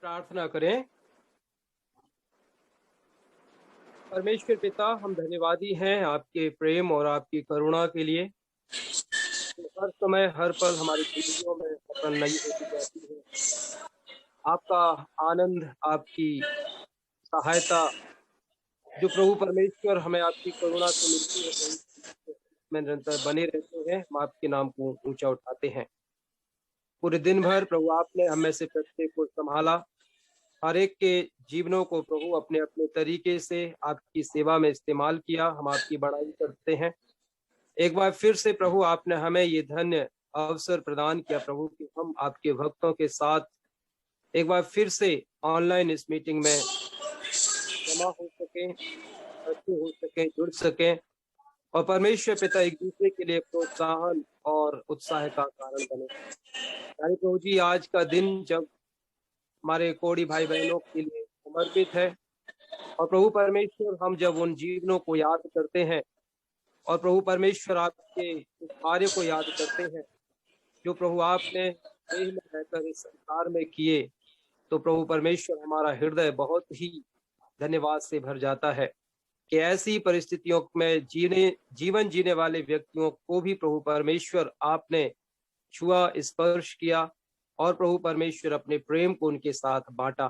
प्रार्थना करें। परमेश्वर पिता, हम धन्यवादी हैं आपके प्रेम और आपकी करुणा के लिए। हर समय हर पल हमारी जिंदगियों में सफल नई होती जाती है। आपका आनंद, आपकी सहायता जो प्रभु परमेश्वर हमें आपकी करुणा से मिलती है, प्रभु में निरंतर बने रहते हैं। हम आपके नाम को ऊंचा उठाते हैं। पूरे दिन भर प्रभु आपने हमें से प्रत्येक को संभाला। हर एक के जीवनों को प्रभु अपने अपने तरीके से आपकी सेवा में इस्तेमाल किया। हम आपकी बड़ाई करते हैं। एक बार फिर से प्रभु आपने हमें ये धन्य अवसर प्रदान किया प्रभु कि हम आपके भक्तों के साथ एक बार फिर से ऑनलाइन इस मीटिंग में जमा हो सके, इकट्ठे हो सके, जुड़ सके और परमेश्वर पिता एक दूसरे के लिए प्रोत्साहन और उत्साह का कारण बने। यानी प्रभु जी, आज का दिन जब हमारे कोड़ी भाई बहनों के लिए समर्पित है और प्रभु परमेश्वर हम जब उन जीवनों को याद करते हैं और प्रभु परमेश्वर आपके उस कार्य को याद करते हैं जो प्रभु आपने देह में रहकर इस संसार में किए, तो प्रभु परमेश्वर हमारा हृदय बहुत ही धन्यवाद से भर जाता है कि ऐसी परिस्थितियों में जीवन जीने वाले व्यक्तियों को भी प्रभु परमेश्वर आपने छुआ, स्पर्श किया और प्रभु परमेश्वर अपने प्रेम को उनके साथ बांटा।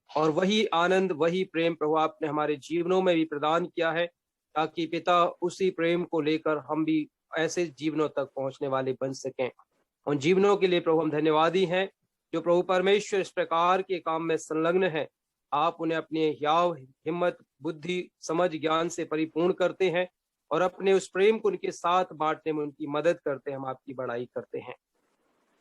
और वही आनंद, वही प्रेम प्रभु आपने हमारे जीवनों में भी प्रदान किया है, ताकि पिता उसी प्रेम को लेकर हम भी ऐसे जीवनों तक पहुंचने वाले बन सकें। उन जीवनों के लिए प्रभु हम धन्यवादी हैं जो प्रभु परमेश्वर इस प्रकार के काम में संलग्न है। आप उन्हें अपने याव, हिम्मत, बुद्धि, समझ, ज्ञान से परिपूर्ण करते हैं और अपने उस प्रेम को उनके साथ बांटने में उनकी मदद करते हैं। हम आपकी बड़ाई करते हैं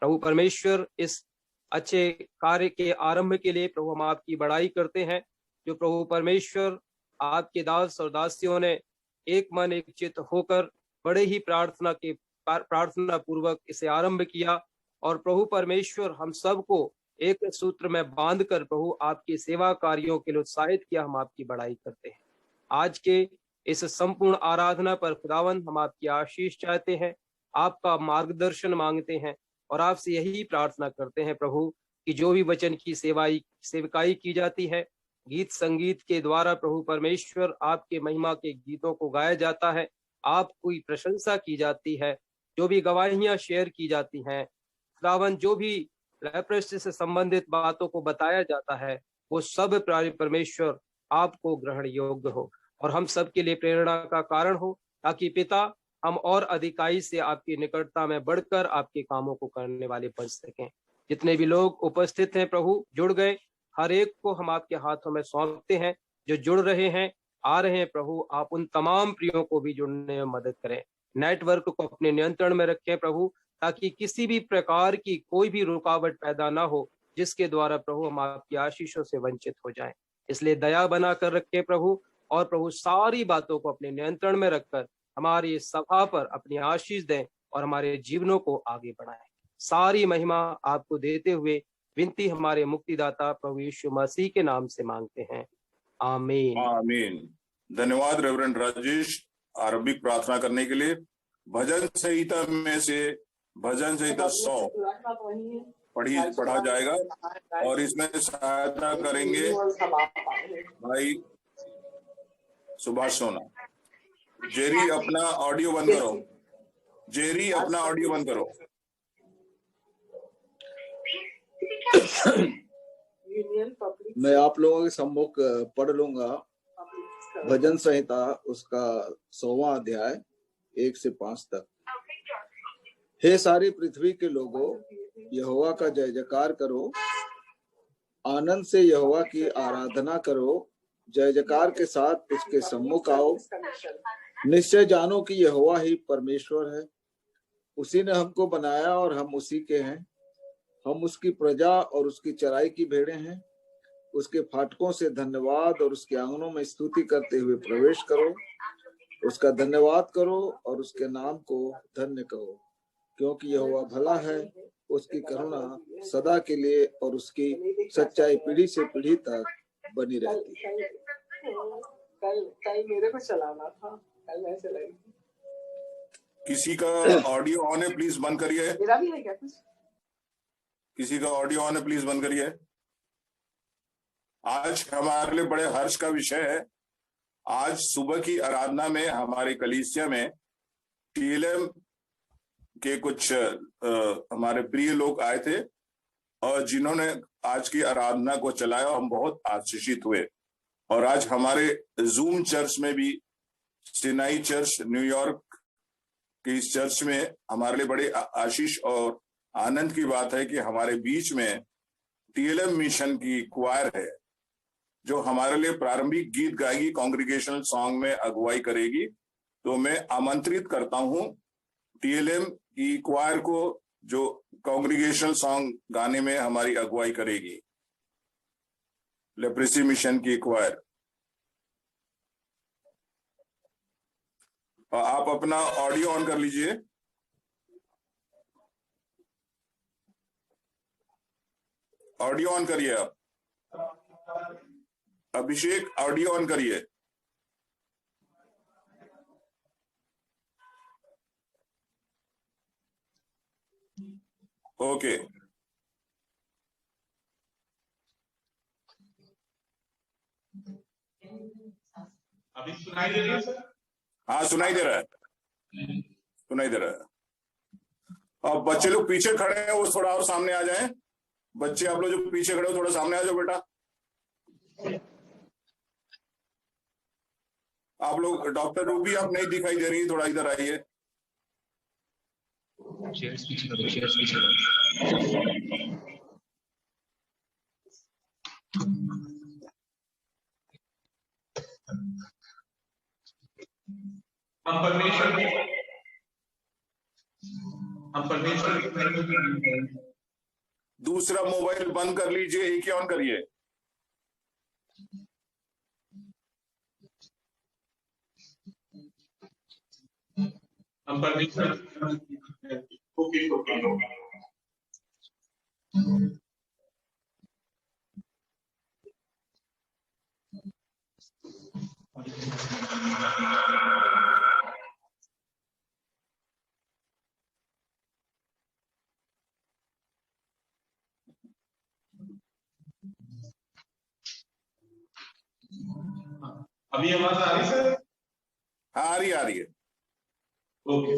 प्रभु परमेश्वर। इस अच्छे कार्य के आरंभ के लिए प्रभु हम आपकी बड़ाई करते हैं जो प्रभु परमेश्वर आपके दास और दासियों ने एक मन एक चित्त होकर बड़े ही प्रार्थना पूर्वक इसे आरंभ किया और प्रभु परमेश्वर हम सबको एक सूत्र में बांधकर प्रभु आपकी सेवा कार्यों के लिए उत्साहित किया। हम आपकी बड़ाई करते हैं। आज के इस संपूर्ण आराधना पर खुदावन हम आपकी आशीष चाहते हैं, आपका मार्गदर्शन मांगते हैं और आपसे यही प्रार्थना करते हैं प्रभु कि जो भी वचन की सेवकाई की जाती है, गीत संगीत के द्वारा प्रभु परमेश्वर आपके महिमा के गीतों को गाया जाता है, आपकी प्रशंसा की जाती है, जो भी गवाहियां शेयर की जाती हैं, खुदावन जो भी लेप्रोसी से संबंधित बातों को बताया जाता है, वो सब परमेश्वर आपको ग्रहण योग्य हो और हम सब के लिए प्रेरणा का कारण हो, ताकि पिता हम और अधिकाई से आपकी निकटता में बढ़कर आपके कामों को करने वाले बन सकें। जितने भी लोग उपस्थित हैं प्रभु, जुड़ गए, हर एक को हम आपके हाथों में सौंपते हैं। जो जुड़ रहे हैं, आ रहे हैं प्रभु, आप उन तमाम प्रियों को भी जुड़ने में मदद करें। नेटवर्क को अपने नियंत्रण में रखें प्रभु, ताकि किसी भी प्रकार की कोई भी रुकावट पैदा ना हो जिसके द्वारा प्रभु हम आपकी आशीषों से वंचित हो जाएं। इसलिए दया बना कर रखें प्रभु, और प्रभु सारी बातों को अपने नियंत्रण में रखकर हमारी सभा पर अपनी आशीष दें और हमारे जीवनों को आगे बढ़ाएं। सारी महिमा आपको देते हुए विनती हमारे मुक्तिदाता प्रभु यीशु मसीह के नाम से मांगते हैं, आमीन। आमीन। धन्यवाद रेवरेंड राजेश आरंभिक प्रार्थना करने के लिए। भजन संहिता में से भजन संहिता 100 पढ़ा जाएगा और इसमें सहायता करेंगे भाई सुभाष सोना। जेरी अपना ऑडियो बंद करो। जेरी अपना ऑडियो बंद करो। मैं आप लोगों के सम्मुख पढ़ लूंगा भजन संहिता उसका 100वां अध्याय 1 से 5 तक। हे सारी पृथ्वी के लोगों, यहोवा का जय जयकार करो, आनंद से यहोवा की आराधना करो, जय जयकार के साथ उसके सम्मुख आओ। निश्चय जानो कि यहोवा ही परमेश्वर है। उसी ने हमको बनाया और हम उसी के हैं। हम उसकी प्रजा और उसकी चराई की भेड़ें हैं। उसके फाटकों से धन्यवाद और उसके आंगनों में स्तुति करते हुए प्रवेश करो। उसका धन्यवाद करो और उसके नाम को धन्य कहो, क्योंकि यहोवा भला है, उसकी करुणा सदा के लिए और उसकी सच्चाई पीढ़ी से पीढ़ी तक बनी रहती है। कल मेरे को चलाना था, कल मैं चलाई। किसी का ऑडियो ऑन है, प्लीज बंद करिए। मेरा भी है क्या कुछ? किसी का ऑडियो ऑन है, प्लीज बंद करिए। आज हमारे लिए बड़े हर्ष का विषय है। आज सुबह की आराधना में हमारे कलीसिया में टीएलएम के कुछ हमारे प्रिय लोग आए थे और जिन्होंने आज की आराधना को चलाया। हम बहुत आशीषित हुए। और आज हमारे जूम चर्च में भी, सिनाई चर्च न्यूयॉर्क की इस चर्च में हमारे लिए बड़े आशीष और आनंद की बात है कि हमारे बीच में टीएलएम मिशन की क्वायर है जो हमारे लिए प्रारंभिक गीत गाएगी, कांग्रेगेशनल सॉन्ग में अगुवाई करेगी। तो मैं आमंत्रित करता हूं टीएलएम की क्वायर को जो कांग्रेगेशनल सॉन्ग गाने में हमारी अगुवाई करेगी, लेप्रेसी मिशन की क्वायर। आप अपना ऑडियो ऑन कर लीजिए। ऑडियो ऑन करिए आप। अभिषेक, ऑडियो ऑन करिए। ओके, अभी सुनाई दे रही है सर? हाँ सुनाई दे रहा है, सुनाई दे रहा है। अब बच्चे लोग पीछे खड़े हैं, वो थोड़ा और सामने आ जाएं। बच्चे आप लोग जो पीछे खड़े हो थोड़ा सामने आ जाओ बेटा। आप लोग, डॉक्टर रूबी आप नहीं दिखाई दे रही, थोड़ा इधर आइए। हम परमेश्वर की दूसरा मोबाइल बंद कर लीजिए, एक ही ऑन करिए। हम परमेश्वर ओके। अभी आवाज आ रही सर? आ रही है। ओके।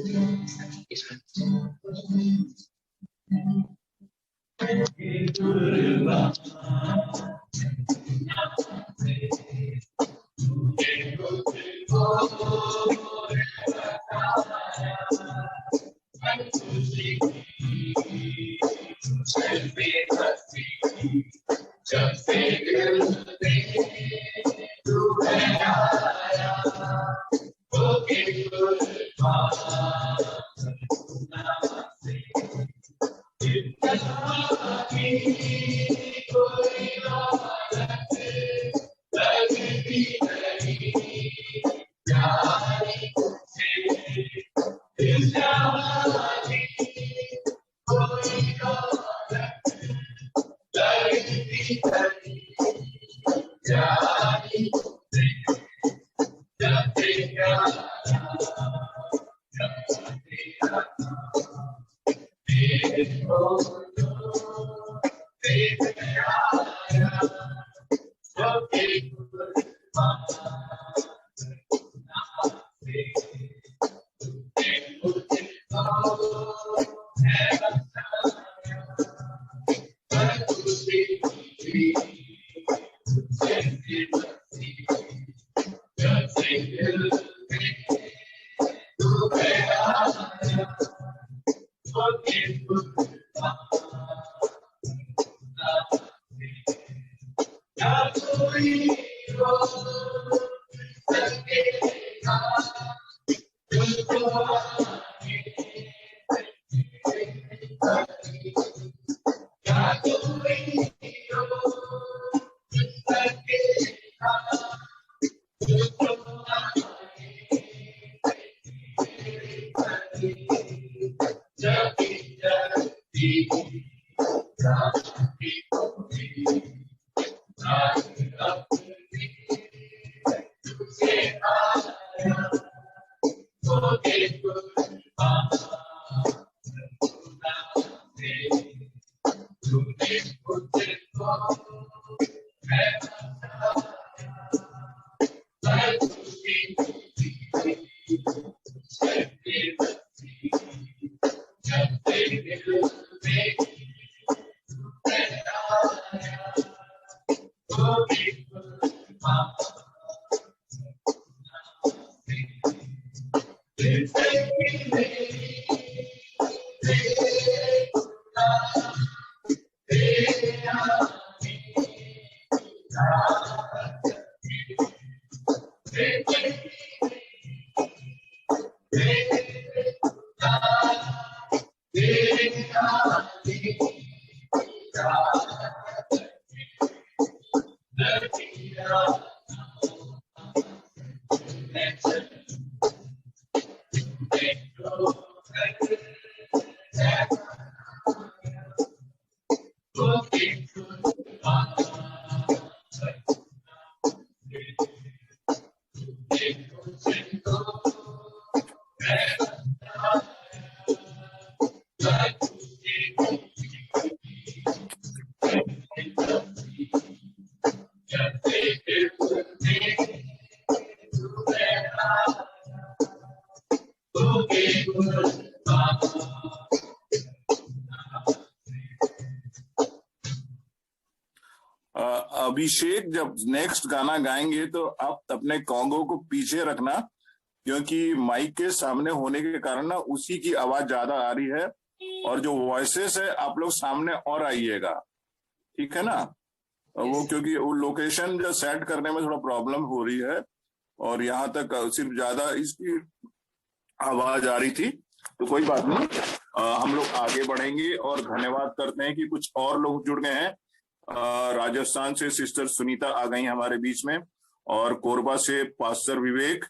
अभिषेक जब नेक्स्ट गाना गाएंगे तो आप अपने कॉन्गो को पीछे रखना, क्योंकि माइक के सामने होने के कारण ना उसी की आवाज ज्यादा आ रही है, और जो वॉइसेस है आप लोग सामने और आइएगा, ठीक है ना? वो क्योंकि वो लोकेशन जो सेट करने में थोड़ा प्रॉब्लम हो रही है, और यहाँ तक सिर्फ ज्यादा इसकी आवाज आ रही थी, तो कोई बात नहीं, हम लोग आगे बढ़ेंगे। और धन्यवाद करते हैं कि कुछ और लोग जुड़ गए हैं। राजस्थान से सिस्टर सुनीता आ गई हमारे बीच में, और कोरबा से पास्टर विवेक।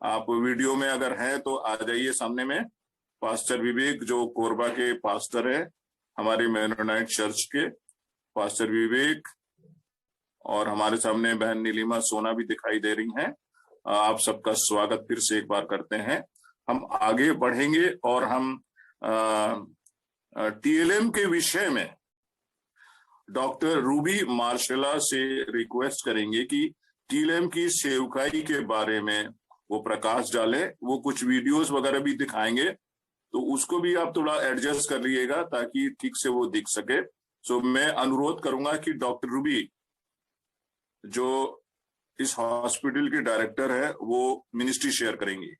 आप वीडियो में अगर हैं तो आ जाइए सामने में। पास्टर विवेक जो कोरबा के पास्टर है, हमारे मेनोनाइट चर्च के पास्टर विवेक, और हमारे सामने बहन नीलिमा सोना भी दिखाई दे रही हैं। आप सबका स्वागत फिर से एक बार करते हैं। हम आगे बढ़ेंगे और हम टीएलएम के विषय में डॉक्टर रूबी मार्शला से रिक्वेस्ट करेंगे कि टीएलएम की सेवकाई के बारे में वो प्रकाश डाले। वो कुछ वीडियोस वगैरह भी दिखाएंगे, तो उसको भी आप थोड़ा एडजस्ट कर लीजिएगा ताकि ठीक से वो दिख सके। सो मैं अनुरोध करूंगा कि डॉक्टर रूबी जो इस हॉस्पिटल के डायरेक्टर है वो मिनिस्ट्री शेयर करेंगी।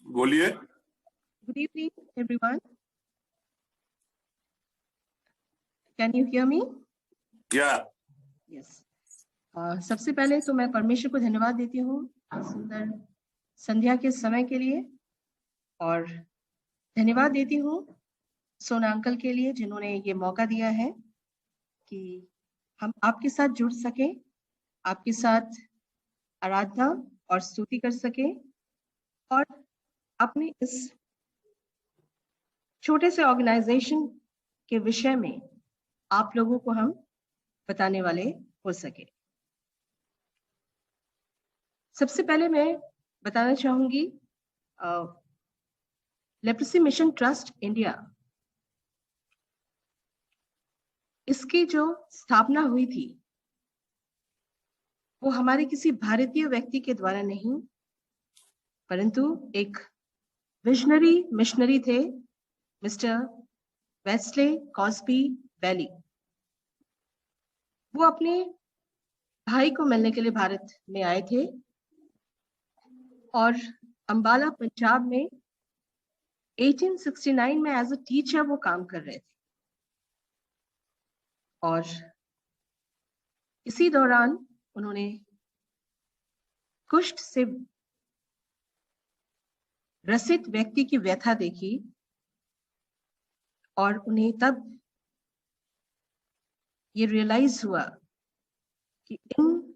बोलिए। Good evening, everyone. Can you hear me? Yeah. Yes. सबसे पहले तो मैं परमेश्वर को धन्यवाद देती हूँ सुंदर संध्या के समय के लिए, और धन्यवाद देती हूँ सोना अंकल के लिए जिन्होंने ये मौका दिया है कि हम आपके साथ जुड़ सके, आपके साथ आराधना और स्तुति कर सके, और अपने इस छोटे से ऑर्गेनाइजेशन के विषय में आप लोगों को हम बताने वाले हो सके। सबसे पहले मैं बताना चाहूंगी लेप्रोसी मिशन ट्रस्ट इंडिया, इसकी जो स्थापना हुई थी वो हमारे किसी भारतीय व्यक्ति के द्वारा नहीं, परंतु एक विजनरी मिशनरी थे मिस्टर वेस्ले कॉस्बी वैली। वो अपने भाई को मिलने के लिए भारत में आए थे, और अंबाला पंजाब में 1869 में एज अ टीचर वो काम कर रहे थे और इसी दौरान उन्होंने कुष्ठ से ग्रसित व्यक्ति की व्यथा देखी और उन्हें तब ये रियलाइज हुआ कि इन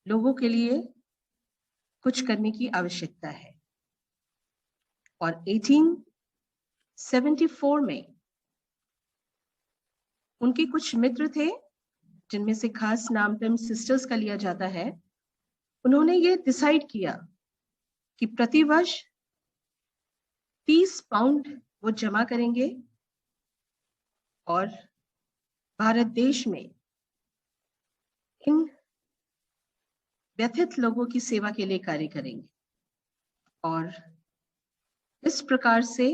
लोगों के लिए कुछ करने की आवश्यकता है। और 1874 में उनके कुछ मित्र थे जिनमें से खास नाम पेम सिस्टर्स का लिया जाता है। उन्होंने ये डिसाइड किया कि प्रतिवर्ष 30 पाउंड वो जमा करेंगे और भारत देश में इन व्यथित लोगों की सेवा के लिए कार्य करेंगे। और इस प्रकार से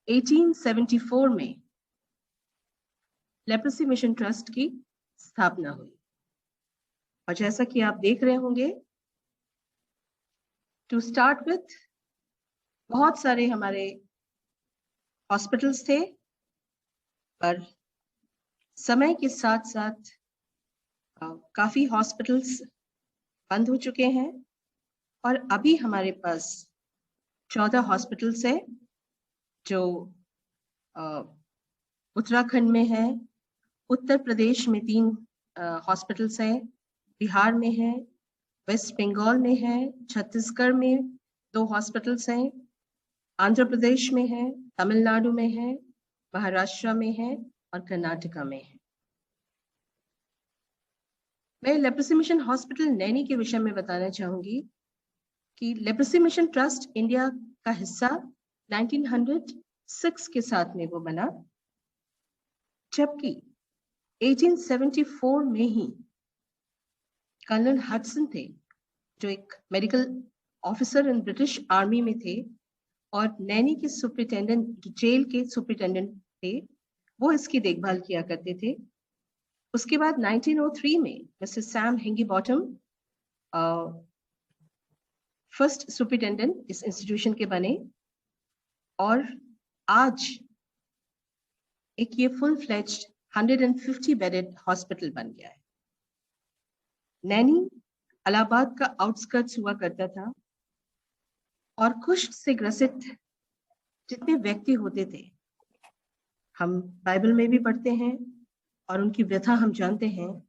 1874 में लेप्रोसी मिशन ट्रस्ट की स्थापना हुई। और जैसा कि आप देख रहे होंगे, टू स्टार्ट विथ बहुत सारे हमारे हॉस्पिटल्स थे, पर समय के साथ साथ काफी हॉस्पिटल्स बंद हो चुके हैं और अभी हमारे पास 14 हॉस्पिटल्स है जो उत्तराखंड में है, उत्तर प्रदेश में 3 हॉस्पिटल्स हैं, बिहार में है, वेस्ट बंगाल में है, छत्तीसगढ़ में 2 हॉस्पिटल्स हैं, आंध्र प्रदेश में है, तमिलनाडु में है, महाराष्ट्र में है और कर्नाटका में है। मैं लेप्रोसी मिशन हॉस्पिटल नैनी के विषय में बताना चाहूंगी कि लेप्रोसी मिशन ट्रस्ट इंडिया का हिस्सा 1906 के साथ में वो बना, जबकि 1874 में ही कर्नल हडसन थे जो एक medical officer in British army में थे और नैनी के सुपरिटेंडेंट, जेल के सुपरिटेंडेंट थे, वो इसकी देखभाल किया करते थे। उसके बाद 1903 में मिस्टर सैम हिंगीबॉटम फर्स्ट सुपरिटेंडेंट इस इंस्टीट्यूशन के बने और आज एक ये फुल फ्लेज्ड 150 बेडेड हॉस्पिटल बन गया है। नैनी इलाहाबाद का आउटस्कर्ट्स हुआ करता था और कुष्ठ से ग्रसित जितने व्यक्ति होते थे, हम बाइबल में भी पढ़ते हैं और उनकी व्यथा हम जानते हैं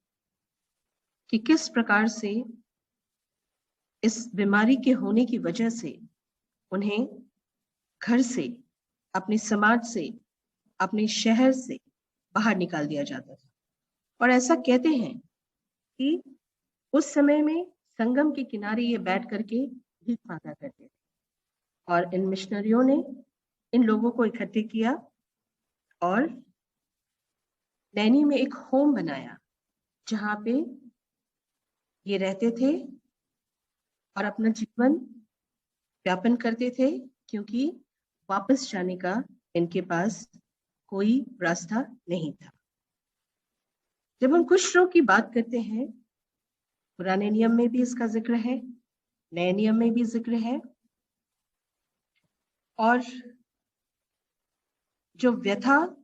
कि किस प्रकार से इस बीमारी के होने की वजह से उन्हें घर से, अपने समाज से, अपने शहर से बाहर निकाल दिया जाता था। और ऐसा कहते हैं कि उस समय में संगम के किनारे ये बैठ करके भीख मांगा करते थे और इन मिशनरियों ने इन लोगों को इकट्ठे किया और नैनी में एक होम बनाया जहाँ पे ये रहते थे और अपना जीवन व्यापन करते थे, क्योंकि वापस जाने का इनके पास कोई रास्ता नहीं था। जब हम कुष्ठ रोग की बात करते हैं, पुराने नियम में भी इसका जिक्र है, नए नियम में भी जिक्र है, और जो व्यथा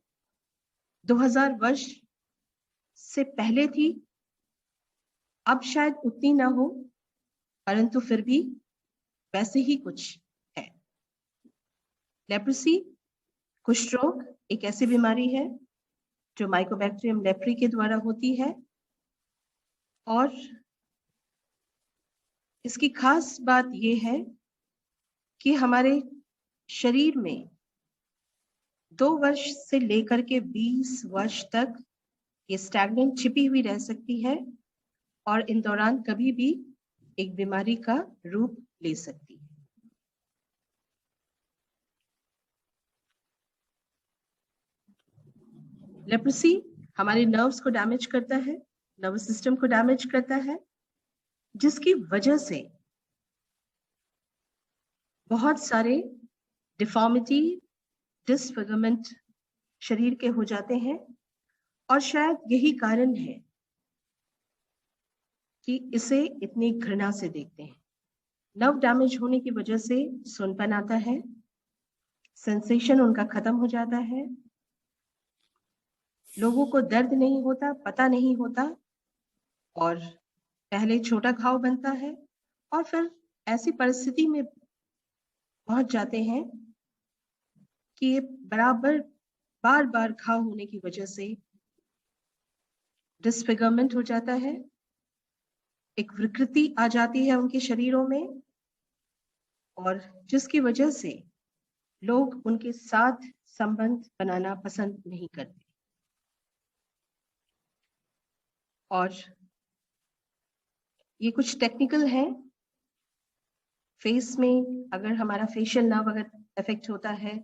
2000 वर्ष से पहले थी, अब शायद उतनी ना हो, परंतु फिर भी वैसे ही कुछ है। लेप्रोसी, कुष्ठ रोग एक ऐसी बीमारी है जो माइकोबैक्टीरियम लेप्री के द्वारा होती है और इसकी खास बात यह है कि हमारे शरीर में 2 वर्ष से लेकर के 20 वर्ष तक ये स्टैग्नेंट छिपी हुई रह सकती है और इन दौरान कभी भी एक बीमारी का रूप ले सकती है। लेप्रोसी हमारे नर्व्स को डैमेज करता है, नर्वस सिस्टम को डैमेज करता है, जिसकी वजह से बहुत सारे डिफॉर्मिटी, डिसफिगरमेंट शरीर के हो जाते हैं और शायद यही कारण है कि इसे इतनी घृणा से देखते हैं। नर्व डैमेज होने की वजह से सुनपन आता है, सेंसेशन उनका खत्म हो जाता है, लोगों को दर्द नहीं होता, पता नहीं होता, और पहले छोटा घाव बनता है और फिर ऐसी परिस्थिति में पहुंच जाते हैं कि ये बराबर बार बार घाव होने की वजह से डिसफिगरमेंट हो जाता है, एक विकृति आ जाती है उनके शरीरों में, और जिसकी वजह से लोग उनके साथ संबंध बनाना पसंद नहीं करते। और ये कुछ टेक्निकल है। फेस में अगर हमारा फेशियल नर्व अगर अफेक्ट होता है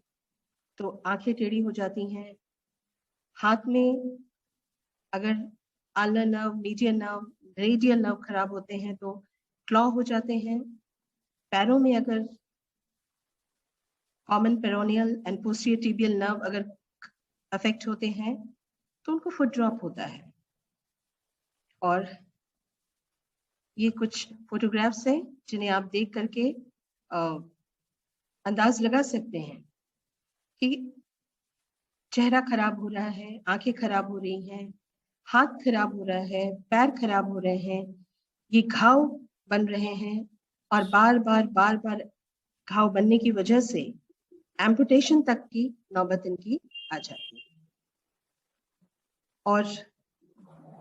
तो आंखें टेढ़ी हो जाती हैं। हाथ में अगर ulnar nerve, median nerve, radial nerve खराब होते हैं तो क्लॉ हो जाते हैं। पैरों में अगर common peroneal and posterior tibial nerve अगर अफेक्ट होते हैं तो उनको फुट ड्रॉप होता है। और ये कुछ फोटोग्राफ्स हैं जिन्हें आप देख करके अंदाज लगा सकते हैं कि चेहरा खराब हो रहा है, आंखें खराब हो रही हैं, हाथ खराब हो रहा है, पैर खराब हो रहे हैं, ये घाव बन रहे हैं, और बार बार घाव बनने की वजह से एम्पुटेशन तक की नौबत इनकी आ जाती है। और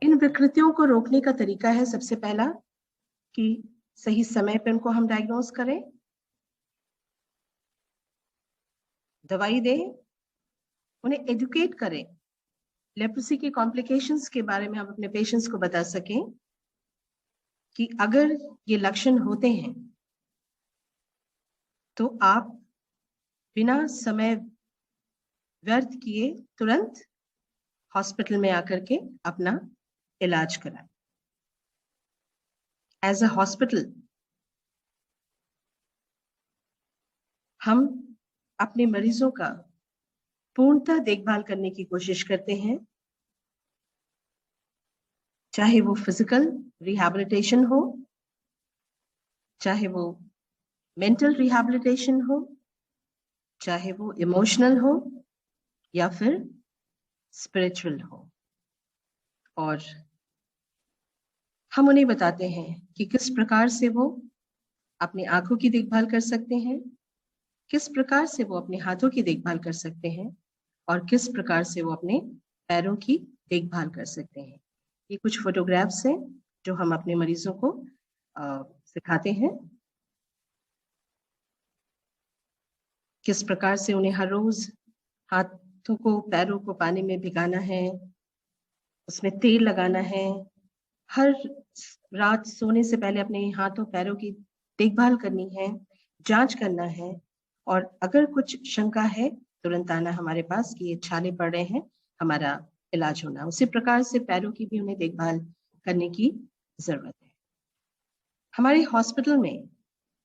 इन विकृतियों को रोकने का तरीका है सबसे पहला कि सही समय पर उनको हम डायग्नोज करें, दवाई दें, उन्हें एजुकेट करें, लेप्रोसी के कॉम्प्लिकेशंस के बारे में हम अपने पेशेंट्स को बता सकें कि अगर ये लक्षण होते हैं तो आप बिना समय व्यर्थ किए तुरंत हॉस्पिटल में आकर के अपना इलाज कराएं। एज अ हॉस्पिटल हम अपने मरीजों का पूर्णतः देखभाल करने की कोशिश करते हैं, चाहे वो फिजिकल रिहैबिलिटेशन हो, चाहे वो मेंटल रिहैबिलिटेशन हो, चाहे वो इमोशनल हो या फिर स्पिरिचुअल हो। और हम उन्हें बताते हैं कि किस प्रकार से वो अपनी आंखों की देखभाल कर सकते हैं, किस प्रकार से वो अपने हाथों की देखभाल कर सकते हैं, और किस प्रकार से वो अपने पैरों की देखभाल कर सकते हैं। ये कुछ फोटोग्राफ्स हैं जो हम अपने मरीजों को सिखाते हैं किस प्रकार से उन्हें हर रोज हाथों को, पैरों को पानी में भिगाना है, उसमें तेल लगाना है, हर रात सोने से पहले अपने हाथों पैरों की देखभाल करनी है, जांच करना है, और अगर कुछ शंका है तुरंत आना हमारे पास कि ये छाले पड़ रहे हैं, हमारा इलाज होना। उसी प्रकार से पैरों की भी उन्हें देखभाल करने की जरूरत है। हमारे हॉस्पिटल में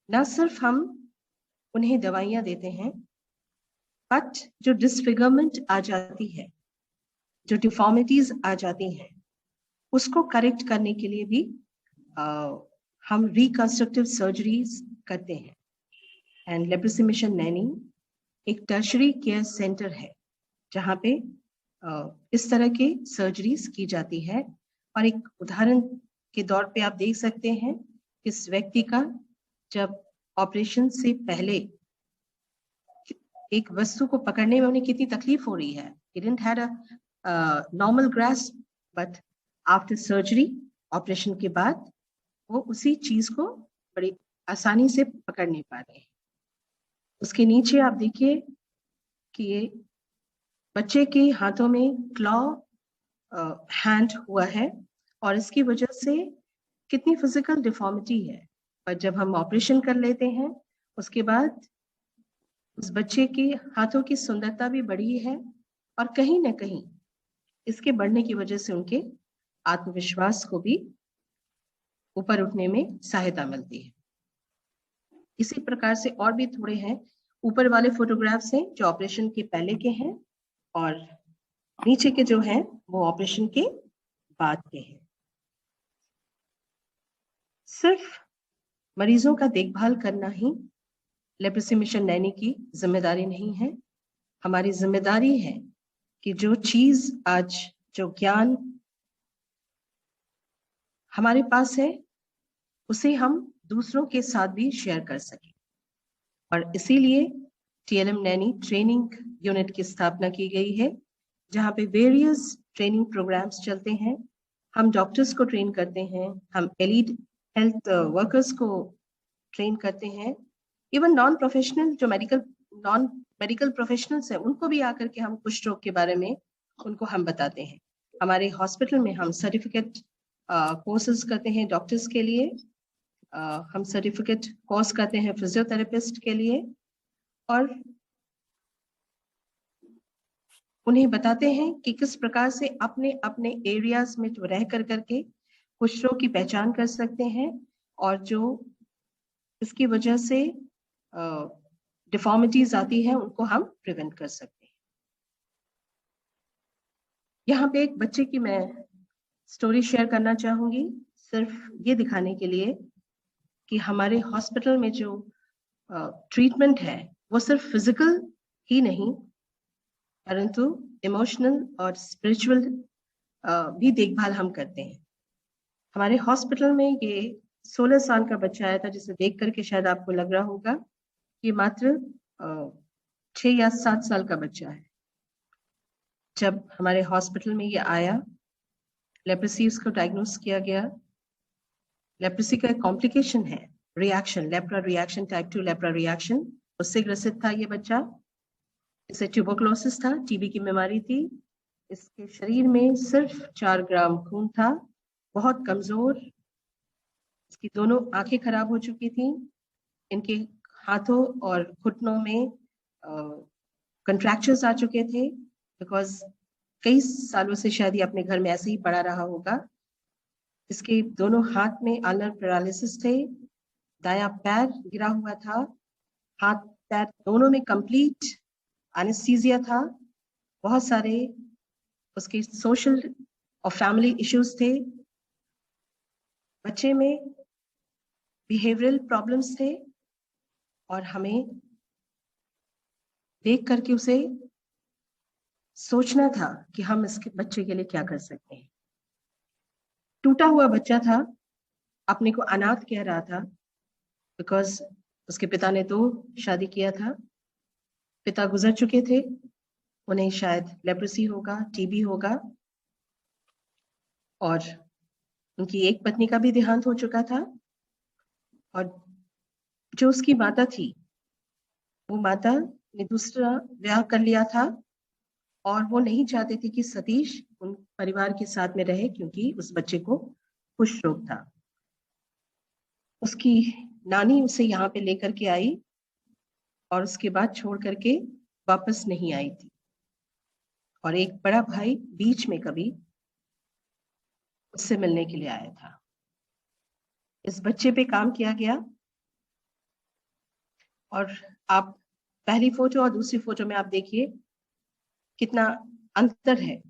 न सिर्फ हम उन्हें दवाइयां देते हैं, बट जो डिसफिगरमेंट आ जाती है, जो डिफॉर्मिटीज आ जाती हैं, उसको करेक्ट करने के लिए भी हम रिकंस्ट्रक्टिव सर्जरीज करते हैं। एंड लेप्रोसी मिशन नैनी एक टर्शरी केयर सेंटर है जहाँ पे इस तरह के सर्जरीज की जाती है। और एक उदाहरण के तौर पे आप देख सकते हैं इस व्यक्ति का जब ऑपरेशन से पहले एक वस्तु को पकड़ने में उन्हें कितनी तकलीफ हो रही है। He didn't had a normal grasp, but after surgery, operation के बाद वो उसी चीज को बड़ी आसानी से पकड़ नहीं पा रहे हैं। उसके नीचे आप देखिए कि ये बच्चे के हाथों में क्लॉ हैंड हुआ है और इसकी वजह से कितनी फिजिकल डिफॉर्मिटी है। पर जब हम ऑपरेशन कर लेते हैं उसके बाद उस बच्चे के हाथों की सुंदरता भी बढ़ी है और कहीं ना कहीं इसके बढ़ने की वजह से उनके आत्मविश्वास को भी ऊपर उठने में सहायता मिलती है। इसी प्रकार से और भी थोड़े हैं, ऊपर वाले फोटोग्राफ्स हैं जो ऑपरेशन के पहले के हैं और नीचे के जो हैं वो ऑपरेशन के बाद के हैं। सिर्फ मरीजों का देखभाल करना ही लेप्रोसी मिशन नैनी की जिम्मेदारी नहीं है। हमारी जिम्मेदारी है कि जो चीज आज, जो ज्ञान हमारे पास है, उसे हम दूसरों के साथ भी शेयर कर सकें। और इसीलिए TLM नैनी ट्रेनिंग यूनिट की स्थापना की गई है, जहाँ पे वेरियस ट्रेनिंग प्रोग्राम्स चलते हैं। हम डॉक्टर्स को ट्रेन करते हैं, हम एलीड हेल्थ वर्कर्स को ट्रेन करते हैं, इवन नॉन प्रोफेशनल जो नॉन मेडिकल प्रोफेशनल्स हैं, उनको भी आकर के हम कुष्ठ रोग के बारे में उनको हम बताते हैं। हमारे हॉस्पिटल में हम सर्टिफिकेट कोर्सेज करते हैं डॉक्टर्स के लिए, हम सर्टिफिकेट कोर्स करते हैं फिजियोथेरेपिस्ट के लिए, और उन्हें बताते हैं कि किस प्रकार से अपने अपने एरियाज में जो रह कर करके कुष्ठ रोग की पहचान कर सकते हैं, और जो इसकी वजह से डिफॉर्मिटीज आती है उनको हम प्रिवेंट कर सकते हैं। यहाँ पे एक बच्चे की मैं स्टोरी शेयर करना चाहूंगी, सिर्फ ये दिखाने के लिए कि हमारे हॉस्पिटल में जो ट्रीटमेंट है वो सिर्फ फिजिकल ही नहीं, परंतु इमोशनल और स्पिरिचुअल भी देखभाल हम करते हैं। हमारे हॉस्पिटल में ये 16 साल का बच्चा आया था, जिसे देख करके शायद आपको लग रहा होगा कि मात्र 6 या 7 साल का बच्चा है। जब हमारे हॉस्पिटल में ये आया, लेप्रोसी उसको डायग्नोस किया गया। लेप्रोसी का एक कॉम्प्लिकेशन है, reaction, lepra reaction, type 2 lepra reaction, उससे ग्रसित था ये बच्चा। इसे ट्यूबरकुलोसिस था, टीबी की बीमारी थी। इसके शरीर में सिर्फ 4 ग्राम खून था, बहुत कमजोर। इसकी दोनों आंखें खराब हो चुकी थी, इनके हाथों और घुटनों में कंट्रैक्चर्स आ चुके थे, बिकॉज कई सालों से शायद ये अपने घर में ऐसे ही पड़ा रहा होगा। इसके दोनों हाथ में आल्नर पैरालिसिस थे, दायां पैर गिरा हुआ था, हाथ पैर दोनों में कंप्लीट एनेस्थीसिया था। बहुत सारे उसके सोशल और फैमिली इश्यूज थे। बच्चे में बिहेवियरल प्रॉब्लम्स थे, और हमें देख करके उसे सोचना था कि हम इसके बच्चे के लिए क्या कर सकते हैं। टूटा हुआ बच्चा था, अपने को अनाथ कह रहा था, बिकॉज उसके पिता ने तो शादी किया था, पिता गुजर चुके थे, उन्हें शायद लेप्रोसी होगा, टीबी होगा, और उनकी एक पत्नी का भी देहांत हो चुका था। और जो उसकी माता थी, वो माता ने दूसरा विवाह कर लिया था, और वो नहीं चाहते थे कि सतीश उन परिवार के साथ में रहे, क्योंकि उस बच्चे को कुष्ठ रोग था। उसकी नानी उसे यहाँ पे लेकर के आई, और उसके बाद छोड़ करके वापस नहीं आई थी। और एक बड़ा भाई बीच में कभी उससे मिलने के लिए आया था। इस बच्चे पे काम किया गया, और आप पहली फोटो और दूसरी फोटो में आप देखिए कितना अंतर है,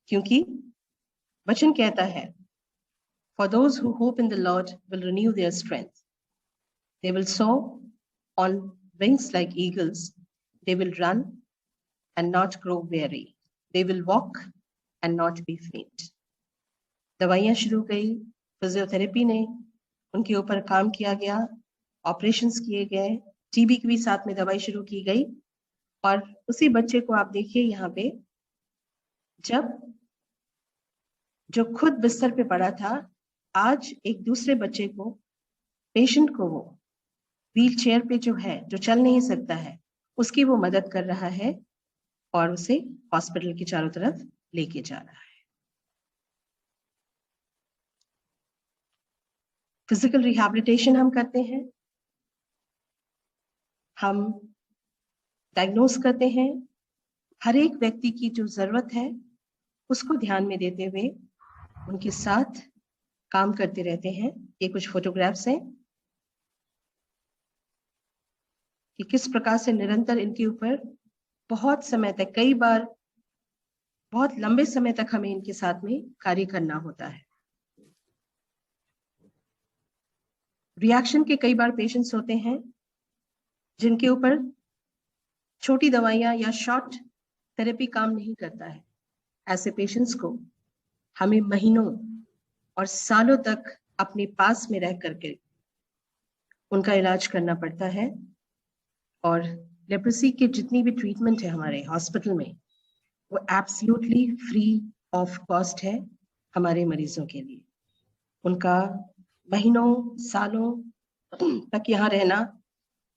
क्योंकि वचन कहता है, For those who hope in the Lord will renew their strength. They will soar on wings like eagles. They will run and not grow weary. They will walk and not be faint. दवाइयां शुरू गई, physiotherapy ने उनके ऊपर काम किया गया, operations किए गए, टीबी की भी साथ में दवाई शुरू की गई। और उसी बच्चे को आप देखिए यहाँ पे, जब जो खुद बिस्तर पे पड़ा था, आज एक दूसरे बच्चे को, पेशेंट को, वो व्हील चेयर पे जो है, जो चल नहीं सकता है, उसकी वो मदद कर रहा है, और उसे हॉस्पिटल के चारों तरफ लेके जा रहा है। फिजिकल रिहैबिलिटेशन हम करते हैं, हम डायग्नोस करते हैं, हर एक व्यक्ति की जो जरूरत है उसको ध्यान में देते हुए उनके साथ काम करते रहते हैं। ये कुछ फोटोग्राफ्स हैं कि किस प्रकार से निरंतर इनके ऊपर बहुत समय तक, कई बार बहुत लंबे समय तक हमें इनके साथ में कार्य करना होता है। रिएक्शन के कई बार पेशेंट्स होते हैं जिनके ऊपर छोटी दवाइयां या शॉर्ट थेरेपी काम नहीं करता है। ऐसे पेशेंट्स को हमें महीनों और सालों तक अपने पास में रह करके उनका इलाज करना पड़ता है। और लेप्रोसी के जितनी भी ट्रीटमेंट है हमारे हॉस्पिटल में वो एब्सोल्युटली फ्री ऑफ कॉस्ट है हमारे मरीजों के लिए। उनका महीनों सालों तक यहाँ रहना,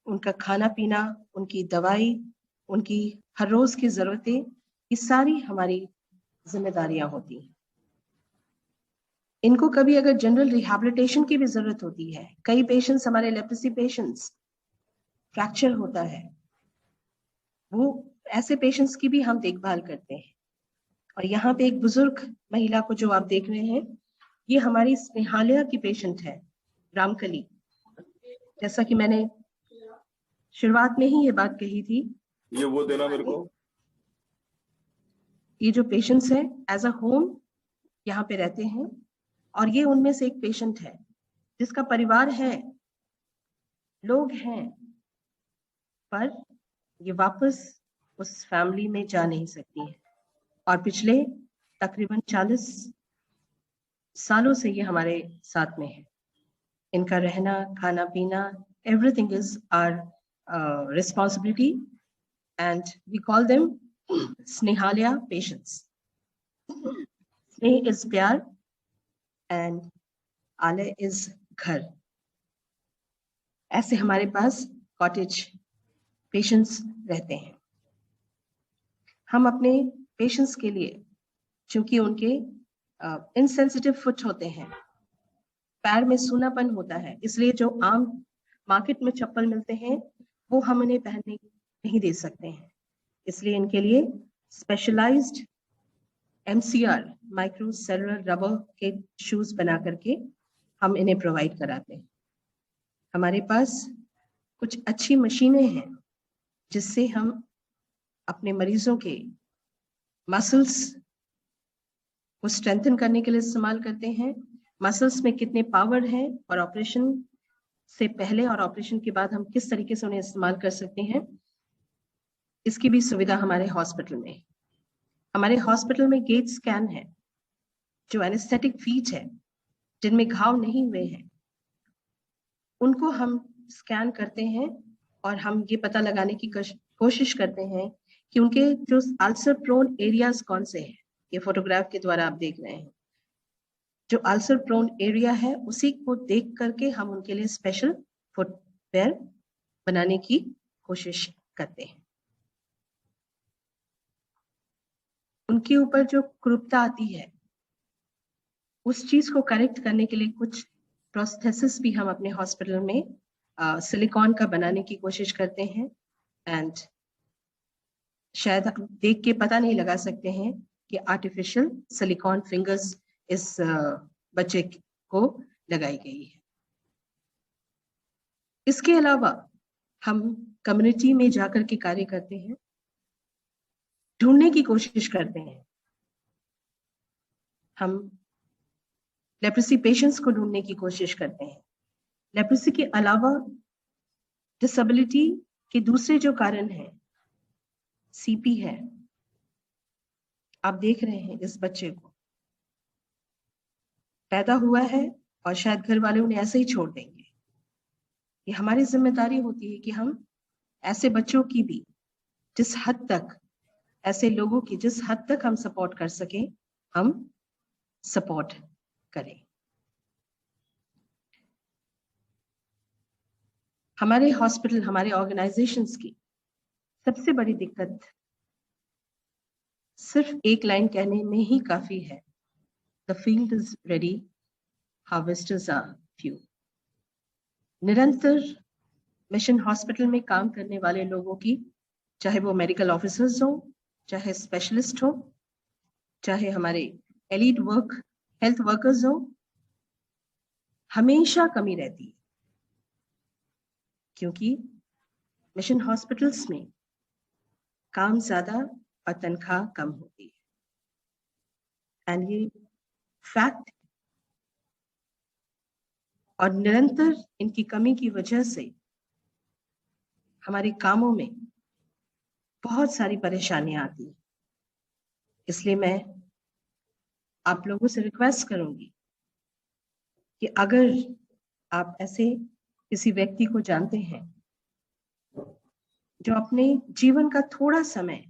उनका खाना पीना, उनकी दवाई, उनकी हर रोज की जरूरतें, ये सारी हमारी जिम्मेदारियां होती हैं। इनको कभी अगर जनरल रिहैबिलिटेशन की भी जरूरत होती है, कई पेशेंट्स हमारे लेप्रोसी पेशेंट्स फ्रैक्चर होता है, वो ऐसे पेशेंट्स की भी हम देखभाल करते हैं। और यहाँ पे एक बुजुर्ग महिला को जो आप देख रहे हैं, ये हमारी स्नेहालया की पेशेंट है, रामकली। जैसा कि मैंने शुरुआत में ही ये बात कही थी, ये वो देना मेरे को। ये जो पेशेंट्स हैं एज अ होम यहाँ पे रहते हैं, और ये उनमें से एक पेशेंट है जिसका परिवार है, लोग हैं, पर ये वापस उस फैमिली में जा नहीं सकती है। और पिछले तकरीबन 40 सालों से ये हमारे साथ में है। इनका रहना, खाना पीना, everything is our responsibility, and we call them Snehalaya patients. Sneh is प्यार and आलय is घर। ऐसे हमारे पास कॉटेज पेशेंट्स रहते हैं। हम अपने पेशेंट्स के लिए, चूंकि उनके इनसेंसिटिव फुट होते हैं, पैर में सूनापन होता है, इसलिए जो आम मार्केट में चप्पल मिलते हैं वो हम उन्हें पहनने नहीं दे सकते हैं। इसलिए इनके लिए specialized MCR micro cellular rubber के शूज बना करके हम इन्हें प्रोवाइड कराते हैं। हमारे पास कुछ अच्छी मशीनें हैं जिससे हम अपने मरीजों के मसल्स को स्ट्रेंथन करने के लिए इस्तेमाल करते हैं। मसल्स में कितने पावर है और ऑपरेशन से पहले और ऑपरेशन के बाद हम किस तरीके से उन्हें इस्तेमाल कर सकते हैं, इसकी भी सुविधा हमारे हॉस्पिटल में है। हमारे हॉस्पिटल में गेट स्कैन है, जो एनेस्थेटिक फीट है, जिनमें घाव नहीं हुए हैं, उनको हम स्कैन करते हैं और हम ये पता लगाने की कोशिश करते हैं कि उनके जो अल्सर प्रोन एरियाज कौन से हैं। ये फोटोग्राफ के द्वारा आप देख रहे हैं, जो अल्सर प्रोन एरिया है उसी को देख करके हम उनके लिए स्पेशल फुटवेयर बनाने की कोशिश करते हैं। उनके ऊपर जो कुरूपता आती है उस चीज को करेक्ट करने के लिए कुछ प्रोस्थेसिस भी हम अपने हॉस्पिटल में सिलिकॉन का बनाने की कोशिश करते हैं। एंड शायद आप देख के पता नहीं लगा सकते हैं कि आर्टिफिशियल सिलिकॉन फिंगर्स इस बच्चे को लगाई गई है। इसके अलावा हम कम्युनिटी में जाकर के कार्य करते हैं, ढूंढने की कोशिश करते हैं। हम लेप्रोसी पेशेंट्स को ढूंढने की कोशिश करते हैं। लेप्रोसी के अलावा डिसेबिलिटी के दूसरे जो कारण हैं, CP है। आप देख रहे हैं इस बच्चे को, पैदा हुआ है और शायद घर वाले उन्हें ऐसे ही छोड़ देंगे। ये हमारी जिम्मेदारी होती है कि हम ऐसे बच्चों की भी जिस हद तक, ऐसे लोगों की जिस हद तक हम सपोर्ट कर सकें, हम सपोर्ट करें। हमारे हॉस्पिटल, हमारे ऑर्गेनाइजेशंस की सबसे बड़ी दिक्कत सिर्फ एक लाइन कहने में ही काफी है, the field is ready, harvesters are few. निरंतर मिशन हॉस्पिटल में काम करने वाले लोगों की, चाहे वो मेडिकल ऑफिसर्स हो, चाहे स्पेशलिस्ट हो, चाहे हमारे एलीट हेल्थ वर्कर्स हो, हमेशा कमी रहती है। क्योंकि मिशन हॉस्पिटल्स में काम ज्यादा और तनख्वाह कम होती है। एंड ये फैक्ट, और निरंतर इनकी कमी की वजह से हमारे कामों में बहुत सारी परेशानियां आती हैं। इसलिए मैं आप लोगों से रिक्वेस्ट करूंगी कि अगर आप ऐसे किसी व्यक्ति को जानते हैं जो अपने जीवन का थोड़ा समय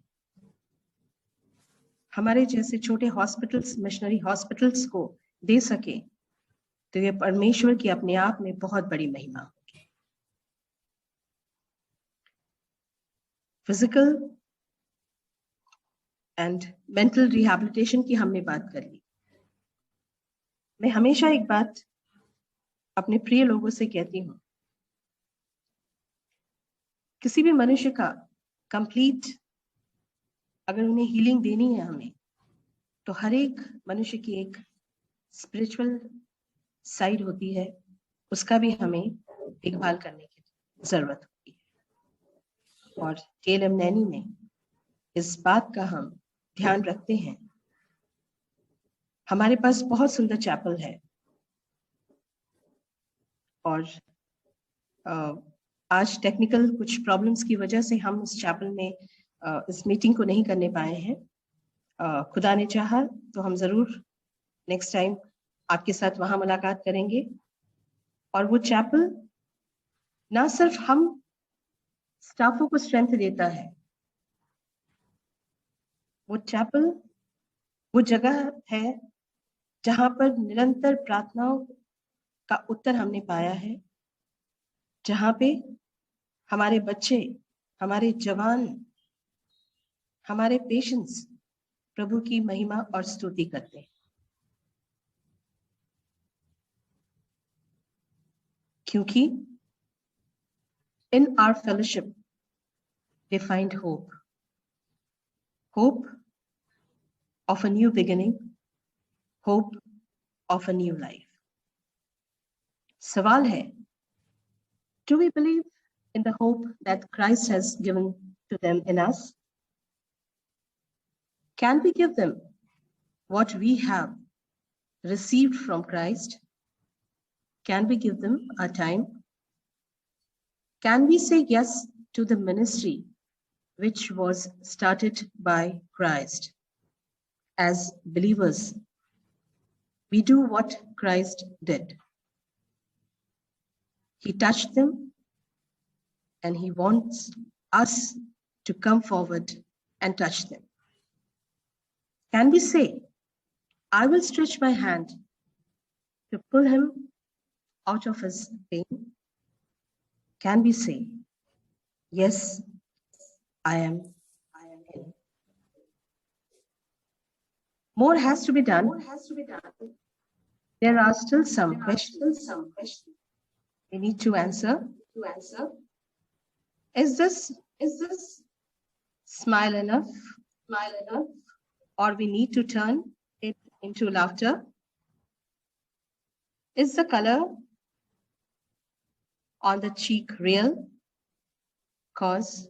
हमारे जैसे छोटे हॉस्पिटल्स, मिशनरी हॉस्पिटल्स को दे सके, तो ये परमेश्वर की अपने आप में बहुत बड़ी महिमा होगी। फिजिकल एंड मेंटल रिहैबिलिटेशन की हमने बात कर ली। मैं हमेशा एक बात अपने प्रिय लोगों से कहती हूँ, किसी भी मनुष्य का कंप्लीट अगर उन्हें हीलिंग देनी है हमें, तो हर एक मनुष्य की एक स्पिरिचुअल साइड होती है, उसका भी हमें देखभाल करने की जरूरत होती है। और TLM नैनी में इस बात का हम ध्यान रखते हैं। हमारे पास बहुत सुंदर चैपल है और आज टेक्निकल कुछ प्रॉब्लम्स की वजह से हम इस चैपल में इस मीटिंग को नहीं करने पाए हैं। खुदा ने चाहा तो हम जरूर नेक्स्ट टाइम आपके साथ वहां मुलाकात करेंगे। और वो चैपल ना सिर्फ हम स्टाफों को स्ट्रेंथ देता है, वो चैपल वो जगह है जहां पर निरंतर प्रार्थनाओं का उत्तर हमने पाया है, जहां पे हमारे बच्चे, हमारे जवान, हमारे पेशेंट्स प्रभु की महिमा और स्तुति करते हैं। क्योंकि in our fellowship they find hope of a new beginning, hope of a new life. सवाल है, do we believe in the hope that Christ has given to them in us? Can we give them what we have received from Christ? Can we give them our time? Can we say yes to the ministry which was started by Christ? As believers, we do what Christ did. He touched them and he wants us to come forward and touch them. Can we say, I will stretch my hand to pull him out of his pain? Can we say, yes, I am in? More has to be done. There are still some questions we need to answer. Is this smile enough? Or we need to turn it into laughter? Is the color on the cheek real? Cause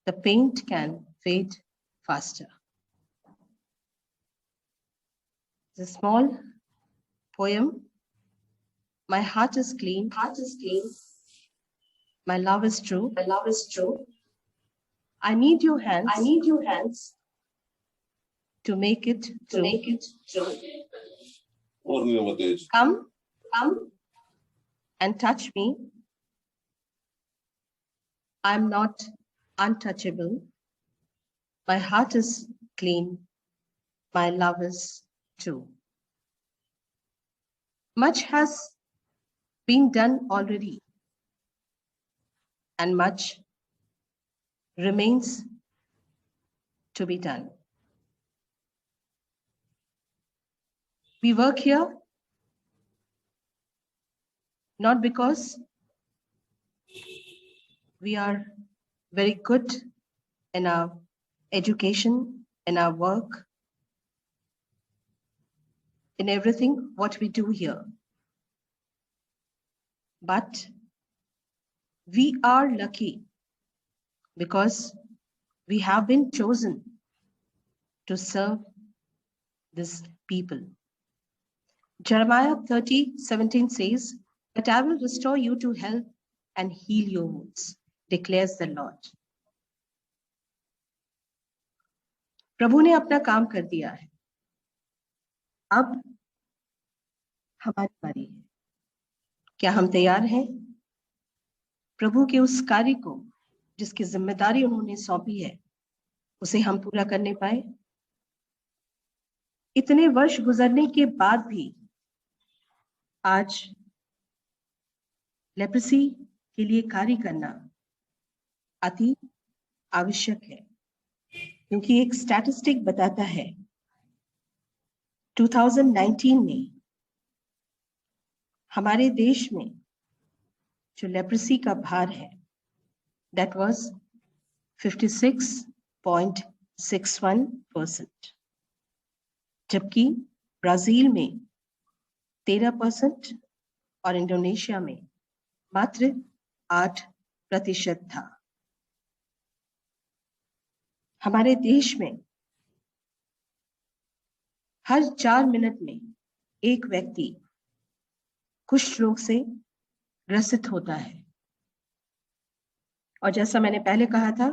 the paint can fade faster. The small poem, my heart is clean. My love is true. I need your hands. To make it true. Come and touch me. I'm not untouchable. My heart is clean. My love is true. Much has been done already, and much remains to be done. We work here not because we are very good in our education, in our work, in everything what we do here. But we are lucky because we have been chosen to serve these people. Jeremiah 30:17 says, "But I will restore you to health and heal your wounds, declares the Lord." प्रभु ने अपना काम कर दिया है, अब हमारी बारी है। क्या हम तैयार हैं प्रभु के उस कार्य को जिसकी जिम्मेदारी उन्होंने सौंपी है उसे हम पूरा करने पाए? इतने वर्ष गुजरने के बाद भी आज लेप्रेसी के लिए कार्य करना अति आवश्यक है, क्योंकि एक स्टैटिस्टिक बताता है 2019 में हमारे देश में जो लेप्रेसी का भार है that was 56.61%, जबकि ब्राजील में 13% और इंडोनेशिया में मात्र 8% था। हमारे देश में हर 4 मिनट में एक व्यक्ति कुष्ठ रोग से ग्रसित होता है, और जैसा मैंने पहले कहा था,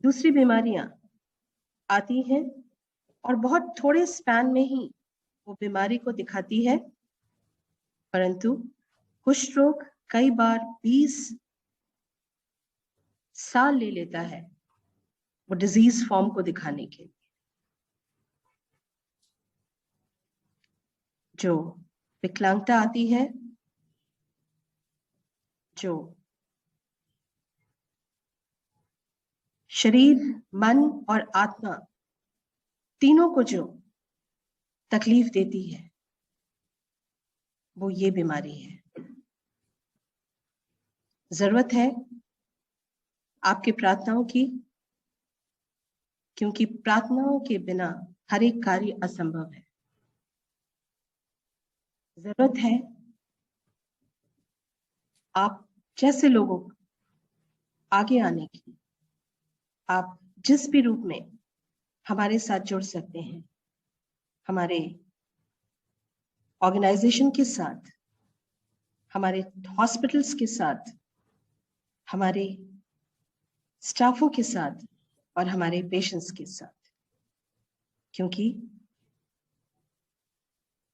दूसरी बीमारियां आती हैं और बहुत थोड़े स्पैन में ही वो बीमारी को दिखाती है, परंतु कुष्ठ रोग कई बार 20 साल ले लेता है वो डिजीज फॉर्म को दिखाने के लिए। जो विकलांगता आती है, जो शरीर, मन और आत्मा तीनों को जो तकलीफ देती है, वो ये बीमारी है। जरूरत है आपकी प्रार्थनाओं की, क्योंकि प्रार्थनाओं के बिना हर एक कार्य असंभव है। जरूरत है आप जैसे लोगों को आगे आने की। आप जिस भी रूप में हमारे साथ जुड़ सकते हैं, हमारे ऑर्गेनाइजेशन के साथ, हमारे हॉस्पिटल्स के साथ, हमारे स्टाफों के साथ और हमारे पेशेंट्स के साथ, क्योंकि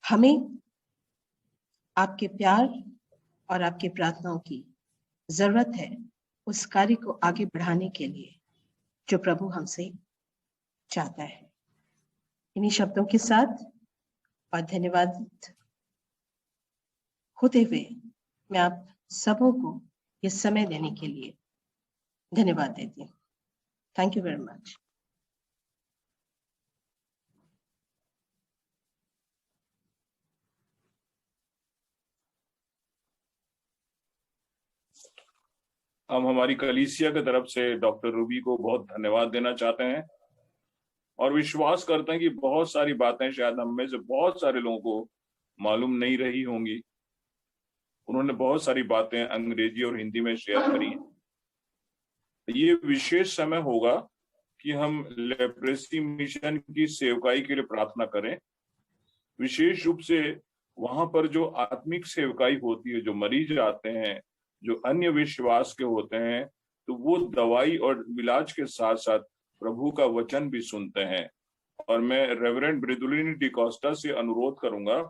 हमें आपके प्यार और आपकी प्रार्थनाओं की जरूरत है उस कार्य को आगे बढ़ाने के लिए जो प्रभु हमसे चाहता है। इन्हीं शब्दों के साथ और धन्यवाद होते हुए मैं आप सबों को ये समय देने के लिए धन्यवाद देती हूँ। Thank you very much. हम हमारी कलीसिया की तरफ से डॉक्टर रूबी को बहुत धन्यवाद देना चाहते हैं और विश्वास करते हैं कि बहुत सारी बातें शायद हम में से बहुत सारे लोगों को मालूम नहीं रही होंगी। उन्होंने बहुत सारी बातें अंग्रेजी और हिंदी में शेयर करी हैं। ये विशेष समय होगा कि हम लेप्रेसी मिशन की सेवकाई के लिए प्रार्थना करें। विशेष रूप से वहां पर जो आत्मिक सेवकाई होती है, जो मरीज आते हैं, जो अन्य विश्वास के होते हैं, तो वो दवाई और इलाज के साथ साथ प्रभु का वचन भी सुनते हैं। और मैं रेवरेंड ब्रिदुलिनी डिकोस्टा से अनुरोध करूंगा,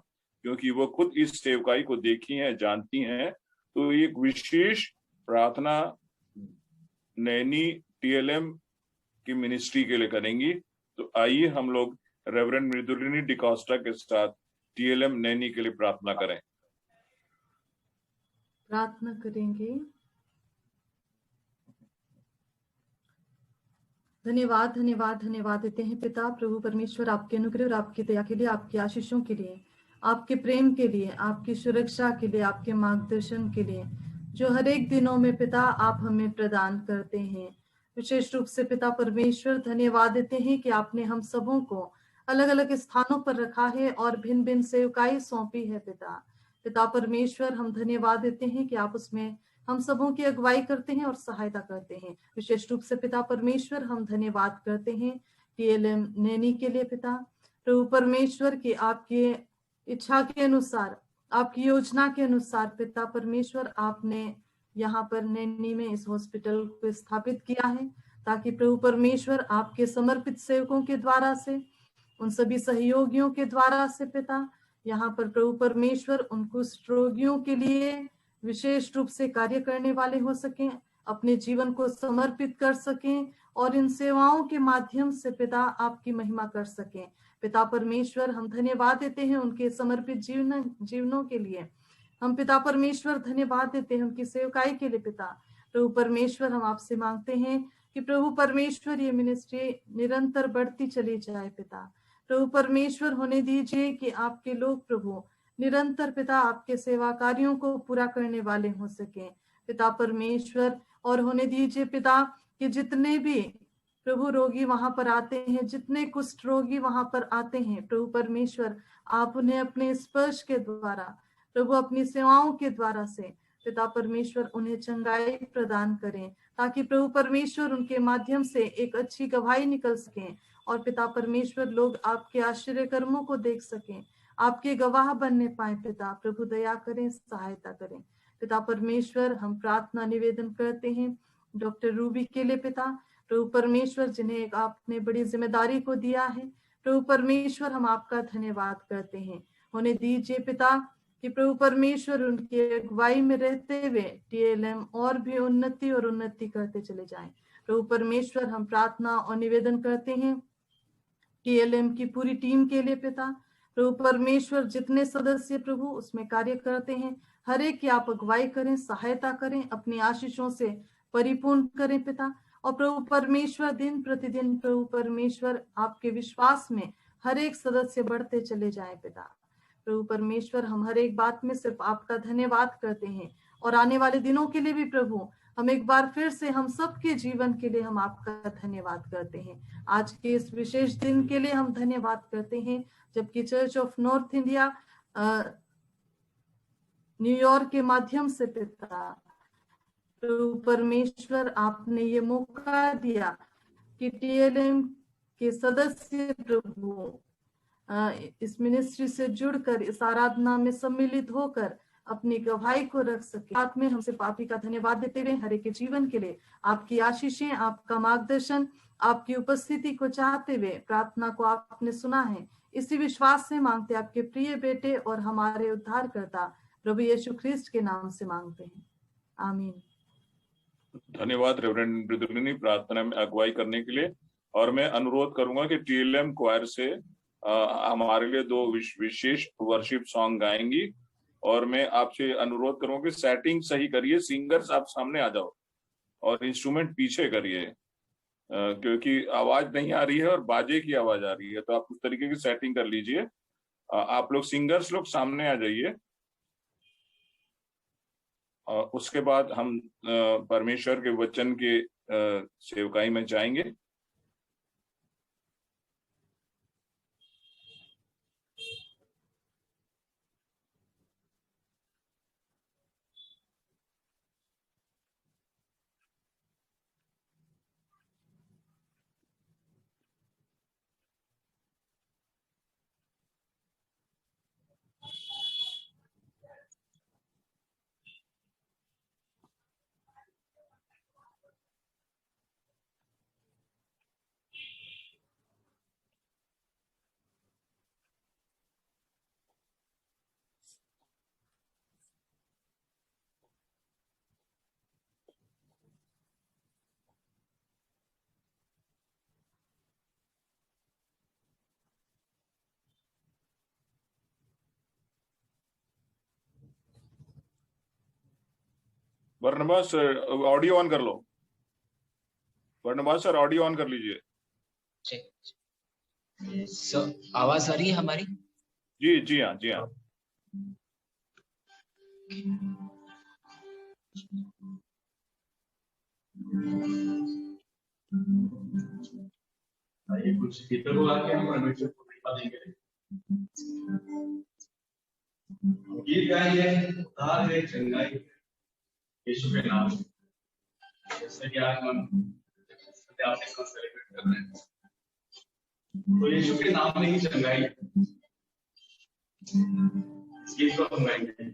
क्योंकि वो खुद इस सेवकाई को देखी हैं, जानती हैं, तो एक विशेष प्रार्थना नैनी TLM की मिनिस्ट्री के लिए करेंगी। तो आइए हम लोग रेवरेंड ब्रिदुलिनी डिकोस्टा के साथ TLM नैनी के लिए प्रार्थना करें। प्रार्थना करेंगे। धन्यवाद धन्यवाद धन्यवाद देते हैं पिता प्रभु परमेश्वर, आपके अनुग्रह और आपकी दया के लिए, आपकी आशीषों के लिए, आपके प्रेम के लिए, आपकी सुरक्षा के लिए, आपके मार्गदर्शन के लिए, जो हर एक दिनों में पिता आप हमें प्रदान करते हैं। विशेष रूप से पिता परमेश्वर धन्यवाद देते हैं कि आपने हम सबों को अलग अलग स्थानों पर रखा है और भिन्न भिन्न सेवकाई सौंपी है। पिता परमेश्वर, हम धन्यवाद देते हैं कि आप उसमें हम सबों की अगुवाई करते हैं और सहायता करते हैं। विशेष रूप से पिता परमेश्वर, हम धन्यवाद करते हैं TLM नैनी के लिए पिता प्रभु परमेश्वर, कि आपके इच्छा के अनुसार, आपकी योजना के अनुसार पिता परमेश्वर आपने यहाँ पर नैनी में इस हॉस्पिटल को स्थापित किया है, ताकि प्रभु परमेश्वर आपके समर्पित सेवकों के द्वारा से, उन सभी सहयोगियों के द्वारा से पिता, यहाँ पर प्रभु परमेश्वर उन कुष्ठ रोगियों के लिए विशेष रूप से कार्य करने वाले हो सकें, अपने जीवन को समर्पित कर सकें और इन सेवाओं के माध्यम से पिता आपकी महिमा कर सकें। पिता परमेश्वर हम धन्यवाद देते हैं उनके समर्पित जीवनों के लिए। हम पिता परमेश्वर धन्यवाद देते हैं उनकी सेवकाई के लिए। पिता प्रभु परमेश्वर हम आपसे मांगते हैं कि प्रभु परमेश्वर ये मिनिस्ट्री निरंतर बढ़ती चली जाए। पिता प्रभु परमेश्वर होने दीजिए कि आपके लोग प्रभु निरंतर पिता आपके सेवा कार्यों को पूरा करने वाले हो सके। पिता परमेश्वर और होने दीजिए पिता कि जितने भी प्रभु रोगी वहां पर आते हैं, जितने कुष्ठ रोगी वहां पर आते हैं, प्रभु परमेश्वर आप उन्हें अपने स्पर्श के द्वारा, प्रभु अपनी सेवाओं के द्वारा से पिता परमेश्वर उन्हें चंगाई प्रदान करें, ताकि प्रभु परमेश्वर उनके माध्यम से एक अच्छी गवाही निकल सके और पिता परमेश्वर लोग आपके आश्चर्य कर्मों को देख सकें, आपके गवाह बनने पाए। पिता प्रभु दया करें, सहायता करें। पिता परमेश्वर हम प्रार्थना निवेदन करते हैं डॉक्टर रूबी के लिए। पिता प्रभु परमेश्वर जिन्हें एक आपने बड़ी जिम्मेदारी को दिया है, प्रभु परमेश्वर हम आपका धन्यवाद करते हैं। होने दीजिए पिता कि प्रभु परमेश्वर उनकी अगुवाई में रहते हुए टीएलएम और भी उन्नति करते चले जाएं। प्रभु परमेश्वर हम प्रार्थना और निवेदन करते हैं टीएलएम की पूरी टीम के लिए। पिता प्रभु परमेश्वर जितने सदस्य प्रभु उसमें कार्य करते हैं, हर एक की आप अगुवाई करें, सहायता करें, अपनी आशीषों से परिपूर्ण करें। पिता और प्रभु परमेश्वर दिन प्रतिदिन प्रभु परमेश्वर आपके विश्वास में हर एक सदस्य बढ़ते चले जाए। पिता प्रभु परमेश्वर हम हर एक बात में सिर्फ आपका धन्यवाद करते हैं और आने वाले दिनों के लिए भी प्रभु हम एक बार फिर से हम सबके जीवन के लिए हम आपका धन्यवाद करते हैं। आज के इस विशेष दिन के लिए हम धन्यवाद करते हैं, जबकि church of north India New York के माध्यम से पिता प्रभु परमेश्वर आपने ये मौका दिया कि टीएलएम के सदस्य प्रभु इस मिनिस्ट्री से जुड़कर इस आराधना में सम्मिलित होकर अपनी गवाही को रख सके। साथ में हमसे पापी का धन्यवाद देते हुए हर एक के जीवन के लिए आपकी आशीषें, आपका मार्गदर्शन, आपकी उपस्थिति को चाहते हुए प्रार्थना को आपने सुना है, इसी विश्वास से मांगते आपके प्रिय बेटे और हमारे उद्धारकर्ता प्रभु यीशु ख्रिस्ट के नाम से मांगते हैं, आमीन। धन्यवाद रेवरेंड ब्रदरनी प्रार्थना में अगुवाई करने के लिए। और मैं अनुरोध करूंगा कि टीएलएम क्वायर से हमारे लिए 2 विशेष वर्शिप सॉन्ग गाएंगी और मैं आपसे अनुरोध करूंगा कि सेटिंग सही करिए, सिंगर्स आप सामने आ जाओ और इंस्ट्रूमेंट पीछे करिए क्योंकि आवाज नहीं आ रही है और बाजे की आवाज आ रही है, तो आप उस तरीके की सेटिंग कर लीजिए। आप लोग सिंगर्स लोग सामने आ जाइए। उसके बाद हम परमेश्वर के वचन के सेवकाई में जाएंगे। बरनबास ऑडियो ऑन कर लो। बरनबास सर ऑडियो ऑन कर लीजिए। आवाज आ रही है हमारी? जी जी हाँ, जी हाँ। कुछ इधर को आके हम परमेश्वर को कृपा देंगे। गीत गाएंगे, उद्धार है, चंगाई यीशु के नाम से। जैसे कि आज हम आपके साथ सेलिब्रेट कर रहे हैं, तो यीशु के नाम में ही चंगाई। गीत को हम गाएंगे।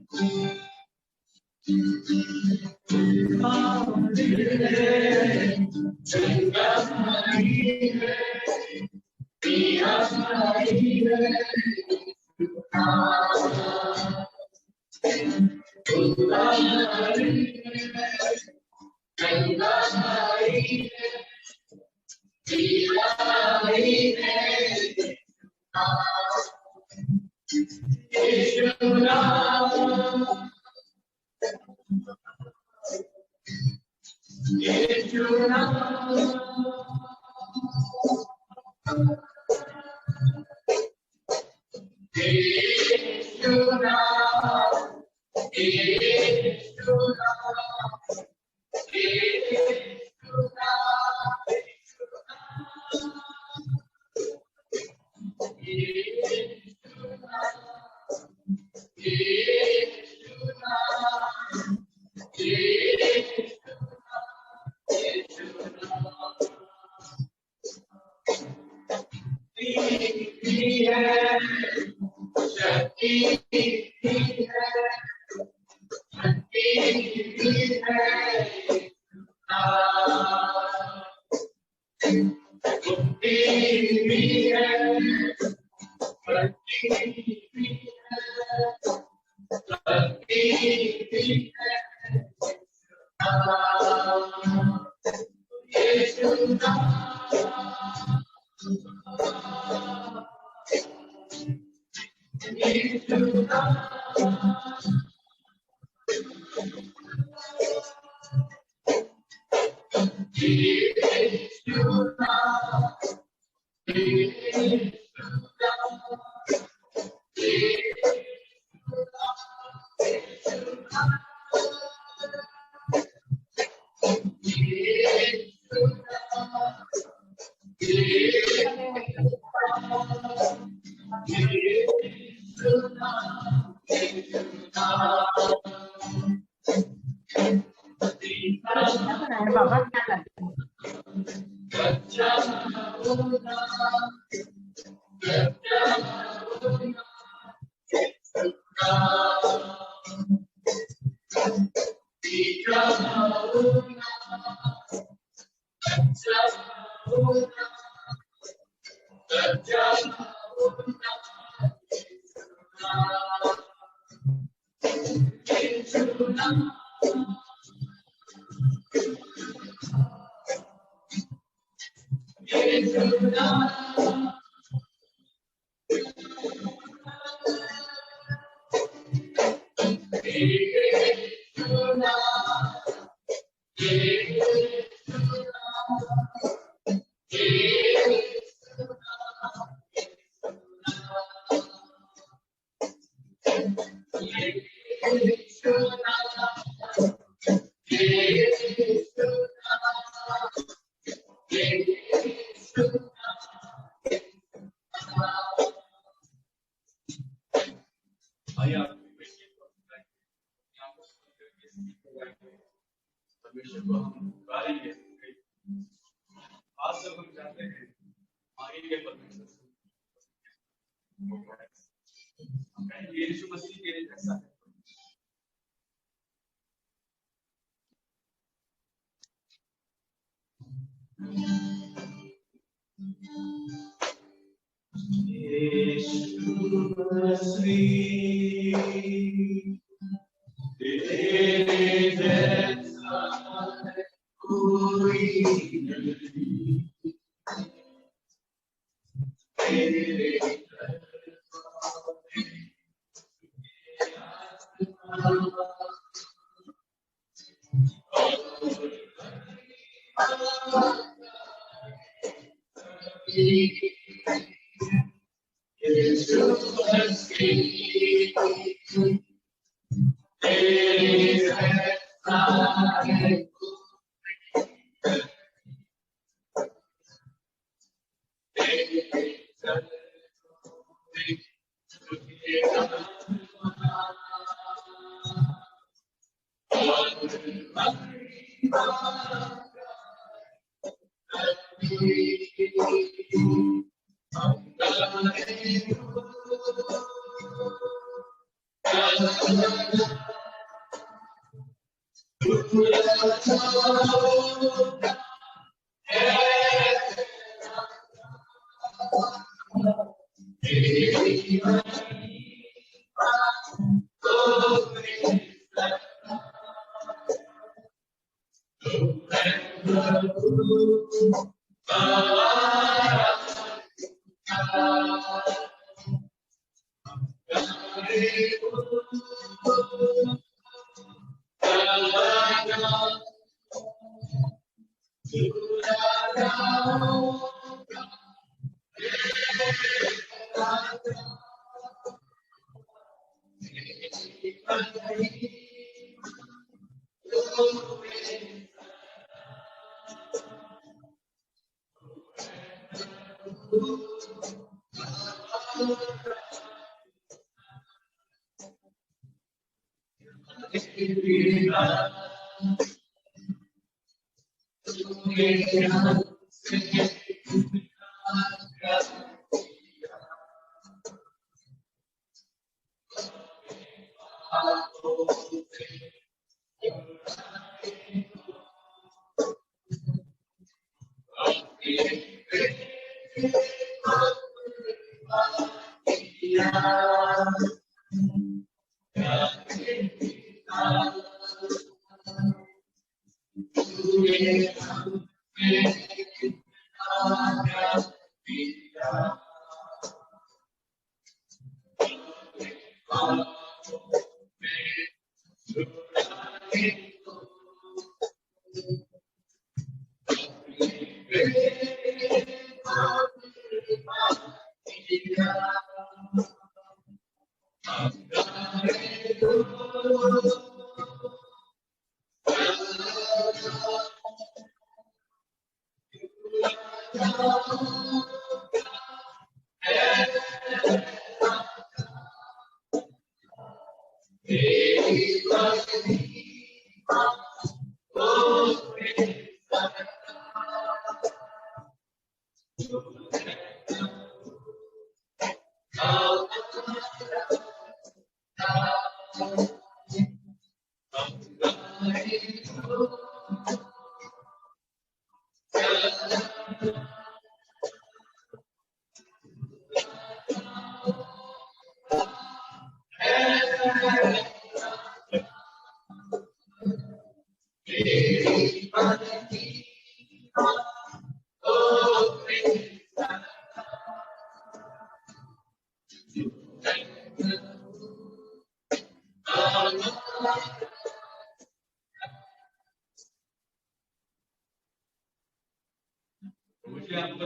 मुझे आपका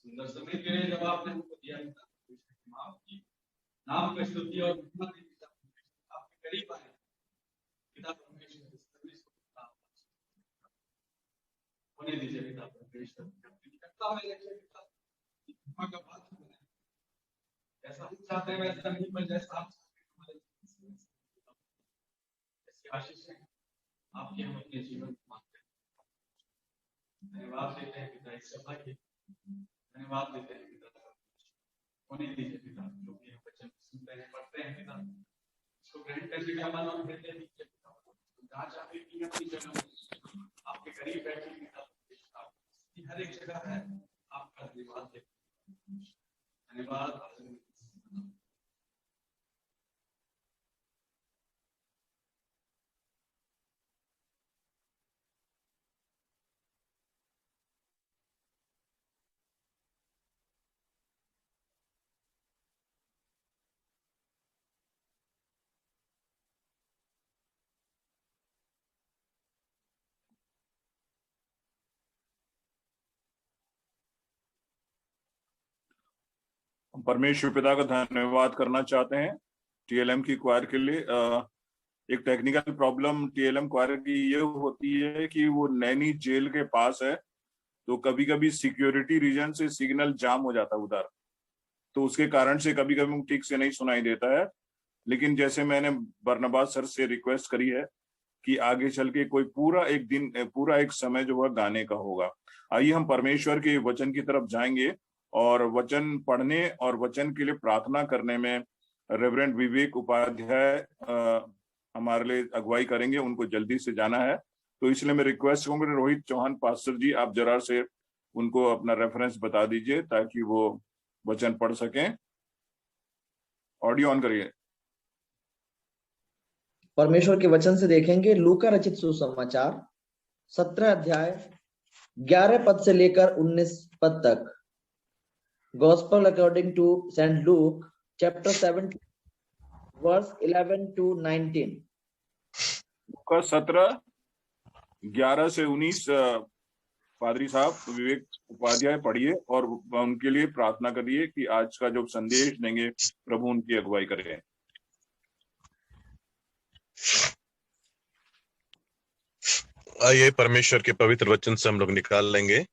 सुंदर समय के लिए जब आपने हमको दिया नाम का स्तुति और आपके करीब आए पिता परमेश्वर होने दीजिए पिता परमेश्वर ऐसा हम चाहते हैं वैसा नहीं, पर जैसा आप आशीष है आपके हम अपने जीवन को मांगते हैं। धन्यवाद देते हैं पिता इस सभा के, धन्यवाद देते हैं पिता होने दीजिए पिता जो भी हम वचन सुनते हैं पढ़ते हैं पिता इसको ग्रहण करने का मन और हृदय दीजिए पिता। जहाँ चाहते कि अपनी जगह आपके करीब बैठे पिता हर एक जगह है आपका धन्यवाद देते हैं। धन्यवाद परमेश्वर पिता का धन्यवाद करना चाहते हैं टीएलएम की क्वायर के लिए। एक टेक्निकल प्रॉब्लम टीएलएम क्वायर की ये होती है कि वो नैनी जेल के पास है, तो कभी कभी सिक्योरिटी रीजन से सिग्नल जाम हो जाता है उधर, तो उसके कारण से कभी कभी ठीक से नहीं सुनाई देता है। लेकिन जैसे मैंने बरनबास सर से रिक्वेस्ट करी है कि आगे चल के कोई पूरा एक दिन पूरा एक समय जो है गाने का होगा। आइए हम परमेश्वर के वचन की तरफ जाएंगे और वचन पढ़ने और वचन के लिए प्रार्थना करने में रेवरेंड विवेक उपाध्याय हमारे लिए अगुवाई करेंगे। उनको जल्दी से जाना है, तो इसलिए मैं रिक्वेस्ट करूंगा रोहित चौहान पास्टर जी, आप जरा से उनको अपना रेफरेंस बता दीजिए ताकि वो वचन पढ़ सकें। ऑडियो ऑन करिए। परमेश्वर के वचन से देखेंगे लूका रचित सुसमाचार 17 अध्याय 11 पद से लेकर 19 पद तक। Gospel according to saint Luke chapter 7 verse 11 to 19। लूका 17 11 से 19 पादरी साहब विवेक उपाध्याय पढ़िए और उनके लिए प्रार्थना करिए कि आज का जो संदेश देंगे प्रभु उनकी अगुवाई करें। आइए परमेश्वर के पवित्र वचन से हम लोग निकाल लेंगे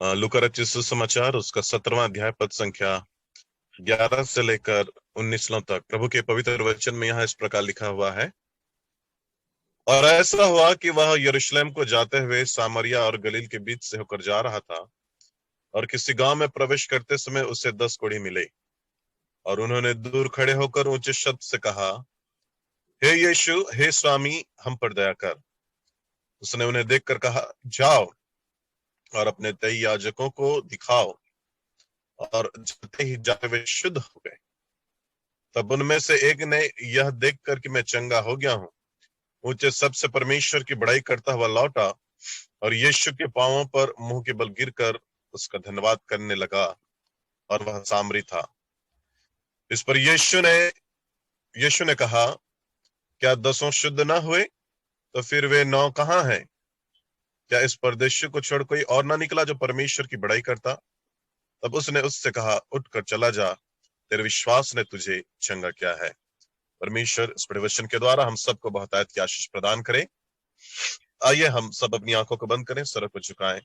लूका रचित सुसमाचार उसका 17वां अध्याय पद संख्या 11 से लेकर 19 तक। प्रभु के पवित्र वचन में यहाँ इस प्रकार लिखा हुआ है, और ऐसा हुआ कि वह यरूशलेम को जाते हुए सामरिया और गलील के बीच से होकर जा रहा था, और किसी गांव में प्रवेश करते समय उसे 10 कोढ़ी मिले, और उन्होंने दूर खड़े होकर ऊंचे शब्द से कहा, हे यीशु, हे स्वामी, हम पर दया कर। उसने उन्हें देखकर कहा, जाओ और अपने 23 याजकों को दिखाओ, और जाते ही जाते वे शुद्ध हो गए। तब उनमें से एक ने यह देखकर कि मैं चंगा हो गया हूं, ऊंचे सबसे परमेश्वर की बड़ाई करता हुआ लौटा और यीशु के पांवों पर मुंह के बल गिरकर उसका धन्यवाद करने लगा, और वह सामरी था। इस पर यीशु ने कहा, क्या 10 शुद्ध न हुए? तो फिर वे 9 कहाँ हैं? क्या इस परदेशी को छोड़ कोई और ना निकला जो परमेश्वर की बड़ाई करता? तब उसने उससे कहा, उठकर चला जा, तेरे विश्वास ने तुझे चंगा किया है। परमेश्वर इस बड़े वचन के द्वारा हम सबको बहुतायत की आशीष प्रदान करें। आइए हम सब अपनी आंखों को बंद करें, सर को झुकाएं,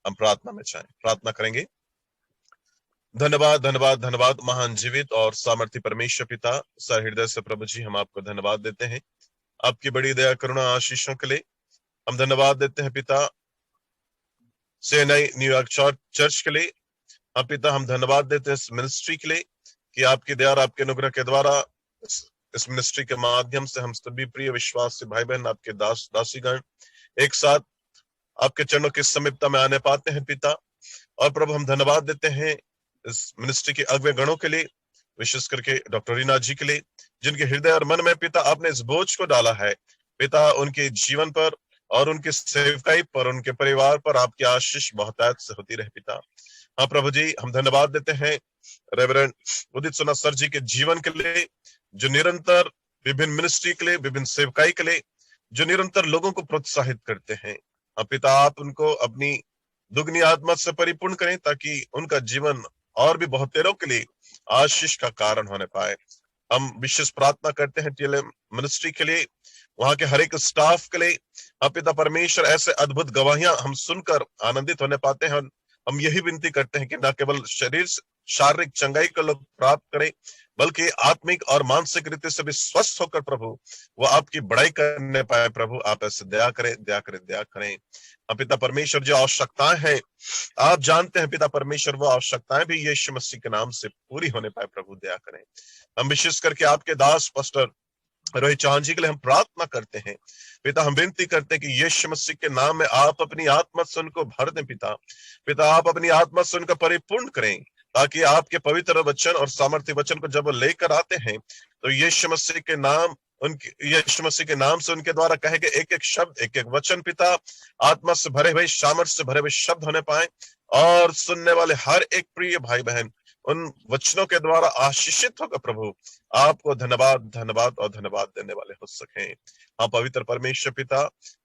हम प्रार्थना में चाहें। प्रार्थना करेंगे। धन्यवाद धन्यवाद धन्यवाद महान जीवित और सामर्थ्य परमेश्वर पिता, सर हृदय से प्रभु जी हम आपको धन्यवाद देते हैं आपकी बड़ी दया करुणा आशीषों के लिए। हम धन्यवाद देते हैं पिता CNI न्यूयॉर्क चर्च के लिए। हम पिता हम धन्यवाद देते हैं इस मिनिस्ट्री के लिए कि आपकी दया और आपके अनुग्रह के द्वारा इस मिनिस्ट्री के माध्यम से हम सभी प्रिय विश्वासी भाई बहन, आपके दास दासीगण एक साथ आपके चरणों की समीपता में आने पाते हैं पिता। और प्रभु हम धन्यवाद देते हैं इस मिनिस्ट्री के अगुवे गणों के लिए, विशेष करके डॉक्टर रीना जी के लिए, जिनके हृदय और मन में पिता आपने इस बोझ को डाला है पिता, उनके जीवन पर और उनकी सेवकाई पर, उनके परिवार पर आपकी आशीष बहुतायत से होती रहे पिता। हाँ प्रभु जी, हम धन्यवाद देते हैं रेवरेंड उदित सोना सर जी के जीवन के लिए, जो निरंतर विभिन्न मिनिस्ट्री के लिए, विभिन्न सेवकाई के लिए, जो निरंतर लोगों को प्रोत्साहित करते हैं। हाँ पिता, आप उनको अपनी दुगनी आत्मा से परिपूर्ण करें ताकि उनका जीवन और भी बहुतेरों के लिए आशीष का कारण होने पाए। हम विशेष प्रार्थना करते हैं TLM मिनिस्ट्री के लिए, वहां के हर एक स्टाफ के लिए। हाँ पिता परमेश्वर, ऐसे अद्भुत गवाहियां हम सुनकर आनंदित होने पाते हैं। हम यही विनती करते हैं कि न केवल शारीरिक चंगाई को लोग प्राप्त करें, बल्कि आत्मिक और मानसिक रीति से भी स्वस्थ होकर प्रभु वो आपकी बड़ाई करने पाए। प्रभु आप ऐसे दया करें, दया करें, दया करें। हम पिता परमेश्वर जो आवश्यकताएं हैं आप जानते हैं पिता परमेश्वर, वो आवश्यकताएं भी यीशु मसीह के नाम से पूरी होने पाए। प्रभु दया करें। हम विशेष करके आपके दास पास्टर रोहित चौहान जी के लिए हम प्रार्थना करते हैं पिता। हम विनती करते हैं कि यीशु मसीह के नाम में आप अपनी आत्मा से उनको भर दें पिता। पिता आप अपनी आत्मा से उनको परिपूर्ण करें, ताकि आपके पवित्र वचन और सामर्थ्य वचन को जब वो लेकर आते हैं तो यीशु मसीह के नाम से उनके द्वारा कहे गए एक एक शब्द, एक एक वचन पिता आत्मा से भरे हुए, सामर्थ्य से भरे हुए शब्द होने पाए, और सुनने वाले हर एक प्रिय भाई बहन उन वचनों के द्वारा आशीषित होकर प्रभु आपको धन्यवाद धन्यवाद और धन्यवाद देने वाले हो सके। हाँ पवित्र परमेश्वर पिता,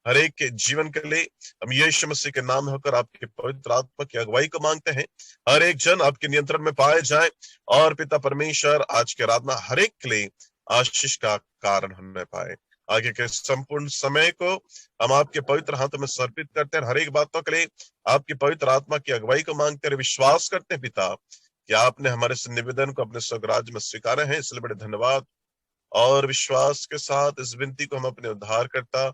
हर एक के जीवन के लिए हम यीशु मसीह के नाम में होकर आपके पवित्र आत्मा की अगुवाई को मांगते हैं। हर एक जन आपके नियंत्रण में पाए जाए, और पिता परमेश्वर आज के आराधना हर एक के लिए आशीष का कारण होने पाए। आगे के संपूर्ण समय को हम आपके पवित्र हाथों में समर्पित करते हैं। हर एक बातों के लिए आपकी पवित्र आत्मा की अगुवाई को मांगते हैं। विश्वास करते हैं पिता कि आपने हमारे इस निवेदन को अपने स्वर्गराज में स्वीकारा है, इसलिए बड़े धन्यवाद। और विश्वास के साथ इस विनती को हम अपने उद्धारकर्ता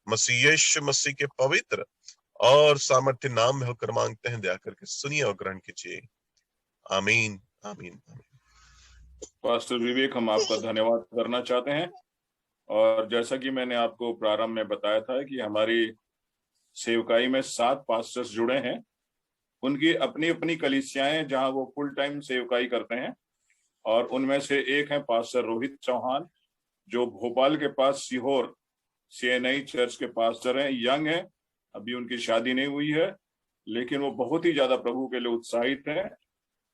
मसीह यीशु मसीह के पवित्र और सामर्थ्य नाम में होकर मांगते हैं। दया करके सुनिए और ग्रहण कीजिए। आमीन आमीन आमीन। पास्टर विवेक, हम आपका धन्यवाद करना चाहते हैं। और जैसा कि मैंने आपको प्रारंभ में बताया था कि हमारी सेवकाई में 7 पास्टर्स जुड़े हैं, उनकी अपनी अपनी कलीसियाएं जहां वो फुल टाइम सेवकाई करते हैं, और उनमें से एक है पास्टर रोहित चौहान, जो भोपाल के पास सीहोर सीएनआई चर्च के पास्टर हैं। यंग है, अभी उनकी शादी नहीं हुई है, लेकिन वो बहुत ही ज्यादा प्रभु के लिए उत्साहित है,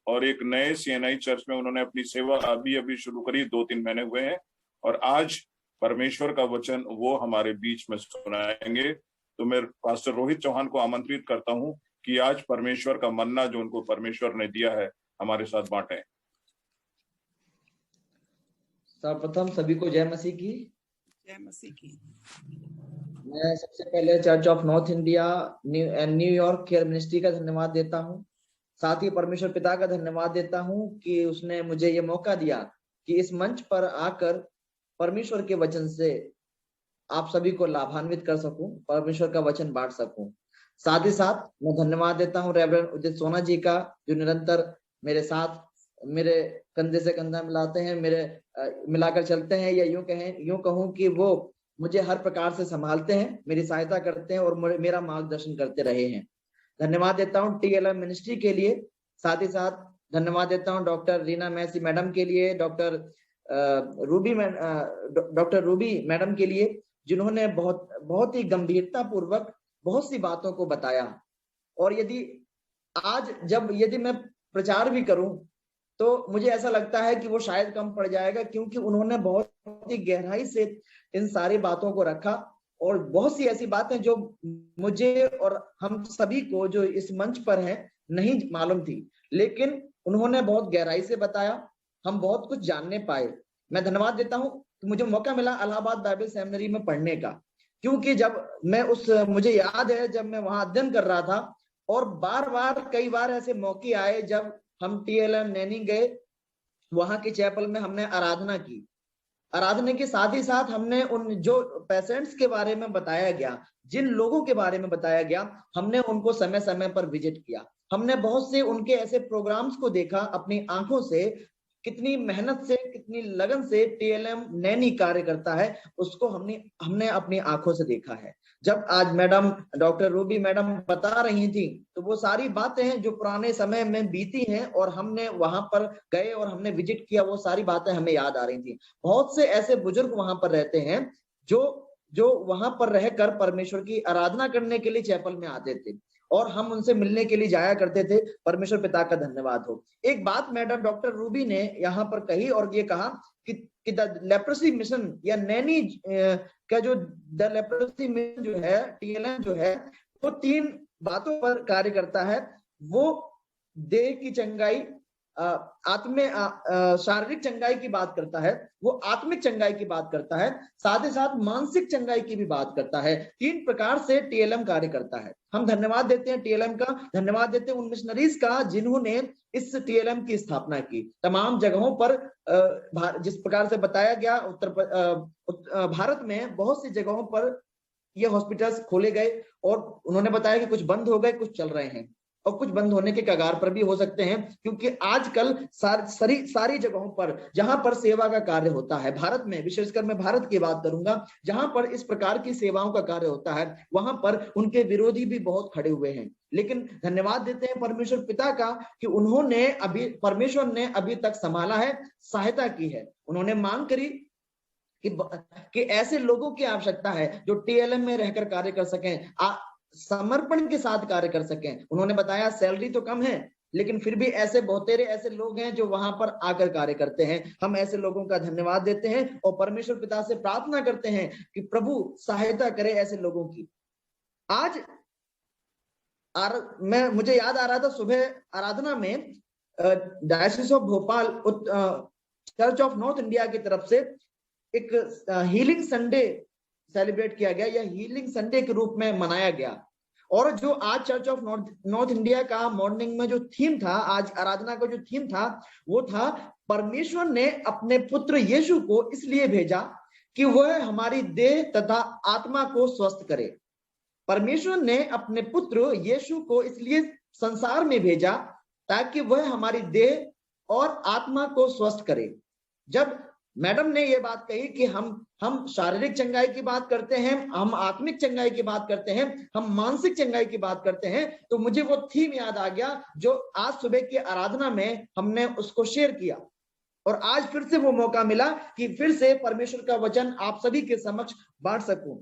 और एक नए सीएनआई चर्च में उन्होंने अपनी सेवा अभी शुरू करी, 2-3 महीने हुए हैं, और आज परमेश्वर का वचन वो हमारे बीच में सुनाएंगे। तो मैं पास्टर रोहित चौहान को आमंत्रित करता हूं कि आज परमेश्वर का मन्ना जो उनको परमेश्वर ने दिया है हमारे साथ बांटें। सर्वप्रथम सभी को जय मसीह की। जय मसीह की। मैं सबसे पहले church of north India New York care ministry का धन्यवाद देता हूं। साथ ही परमेश्वर पिता का धन्यवाद देता हूं कि उसने मुझे ये मौका दिया कि इस मंच पर आकर परमेश्वर के वचन से आप सभी को लाभान्वित कर सकूं, परमेश्वर का वचन बांट सकूं। साथ ही साथ मैं धन्यवाद देता हूं रेवरेंड उदित सोना जी का, जो निरंतर मेरे साथ मेरे कंधे से कंधा मिलाते हैं, मिलाकर चलते हैं, या यूं कहूं कि वो मुझे हर प्रकार से संभालते हैं, मेरी सहायता करते हैं और मेरा मार्गदर्शन करते रहे हैं। धन्यवाद देता हूं टीएलएम मिनिस्ट्री के लिए। साथ ही साथ धन्यवाद देता हूं डॉक्टर रीना मैसी मैडम के लिए, डॉक्टर रूबी मैडम के लिए, जिन्होंने बहुत ही गंभीरता पूर्वक बहुत सी बातों को बताया। और यदि मैं प्रचार भी करूं तो मुझे ऐसा लगता है कि वो शायद कम पड़ जाएगा, क्योंकि उन्होंने बहुत ही गहराई से इन सारी बातों को रखा, और बहुत सी ऐसी बातें जो मुझे और हम सभी को जो इस मंच पर हैं नहीं मालूम थी, लेकिन उन्होंने बहुत गहराई से बताया, हम बहुत कुछ जानने पाए। मैं धन्यवाद देता हूं कि मुझे मौका मिला इलाहाबाद बाइबल सेमिनरी में पढ़ने का, क्योंकि जब मैं मुझे याद है जब मैं वहां अध्ययन कर रहा था, और कई बार ऐसे मौके आए जब हम टीएलएम नैनी गए, वहां की चैपल में हमने आराधना के साथ ही साथ हमने उन जो पेशेंट्स के बारे में बताया गया, जिन लोगों के बारे में बताया गया, हमने उनको समय समय पर विजिट किया। हमने बहुत से उनके ऐसे प्रोग्राम्स को देखा अपनी आंखों से, कितनी मेहनत से, कितनी लगन से टीएलएम नैनी कार्य करता है, उसको हमने अपनी आंखों से देखा है। जब आज मैडम डॉक्टर रूबी मैडम बता रही थी, तो वो सारी बातें हैं जो पुराने समय में बीती हैं, और हमने वहां पर गए और हमने विजिट किया, वो सारी बातें हमें याद आ रही थी। बहुत से ऐसे बुजुर्ग वहां पर रहते हैं जो वहां पर रहकर परमेश्वर की आराधना करने के लिए चैपल में आते थे, और हम उनसे मिलने के लिए जाया करते थे। परमेश्वर पिता का धन्यवाद हो। एक बात मैडम डॉक्टर रूबी ने यहाँ पर कही, और ये कहा कि द लेप्रोसी मिशन या नैनी का जो द लेप्रोसी मिशन जो है, टीएलएम जो है, वो 3 बातों पर कार्य करता है। वो देह की चंगाई, शारीरिक चंगाई की बात करता है, वो आत्मिक चंगाई की बात करता है, साथ ही साथ मानसिक चंगाई की भी बात करता है। 3 प्रकार से टीएलएम कार्य करता है। हम धन्यवाद देते हैं टीएलएम का, धन्यवाद देते हैं उन मिशनरीज का जिन्होंने इस टीएलएम की स्थापना की। तमाम जगहों पर जिस प्रकार से बताया गया, भारत में बहुत सी जगहों पर ये हॉस्पिटल्स खोले गए, और उन्होंने बताया कि कुछ बंद हो गए, कुछ चल रहे हैं, और कुछ बंद होने के कगार पर भी हो सकते हैं, क्योंकि आजकल सारी जगहों पर जहां पर सेवा का कार्य होता है, भारत में, विशेषकर मैं भारत की बात करूंगा, जहां पर इस प्रकार की सेवाओं का कार्य होता है, वहां पर उनके विरोधी भी बहुत खड़े हुए हैं। लेकिन धन्यवाद देते हैं परमेश्वर पिता का कि परमेश्वर ने अभी तक संभाला है, सहायता की है। उन्होंने मांग करी कि ऐसे लोगों की आवश्यकता है जो टीएलएम में रहकर कार्य कर सकें, समर्पण के साथ कार्य कर सकें। उन्होंने बताया सैलरी तो कम है, लेकिन फिर भी बहुतेरे ऐसे लोग हैं जो वहां पर आकर कार्य करते हैं। हम ऐसे लोगों का धन्यवाद देते हैं और परमेश्वर पिता से प्रार्थना करते हैं कि प्रभु सहायता करे ऐसे लोगों की। आज मुझे याद आ रहा था, सुबह आराधना में diocese of Bhopal church of north India की तरफ से एक हीलिंग संडे सेलिब्रेट किया गया, या हीलिंग संडे के रूप में मनाया गया। और जो आज चर्च ऑफ नॉर्थ इंडिया का मॉर्निंग में जो थीम था, आज आराधना का जो थीम था, वो था परमेश्वर ने अपने पुत्र यीशु को इसलिए भेजा कि वह हमारी देह तथा आत्मा को स्वस्थ करे। परमेश्वर ने अपने पुत्र यीशु को इसलिए संसार में भेजा ताकि वह हमारी देह और आत्मा को स्वस्थ करे। जब मैडम ने ये बात कही कि हम शारीरिक चंगाई की बात करते हैं, हम आत्मिक चंगाई की बात करते हैं, हम मानसिक चंगाई की बात करते हैं। तो मुझे वो थीम याद आ गया जो आज सुबह की आराधना में हमने उसको शेयर किया, और आज फिर से वो मौका मिला कि फिर से परमेश्वर का वचन आप सभी के समक्ष बांट सकूं।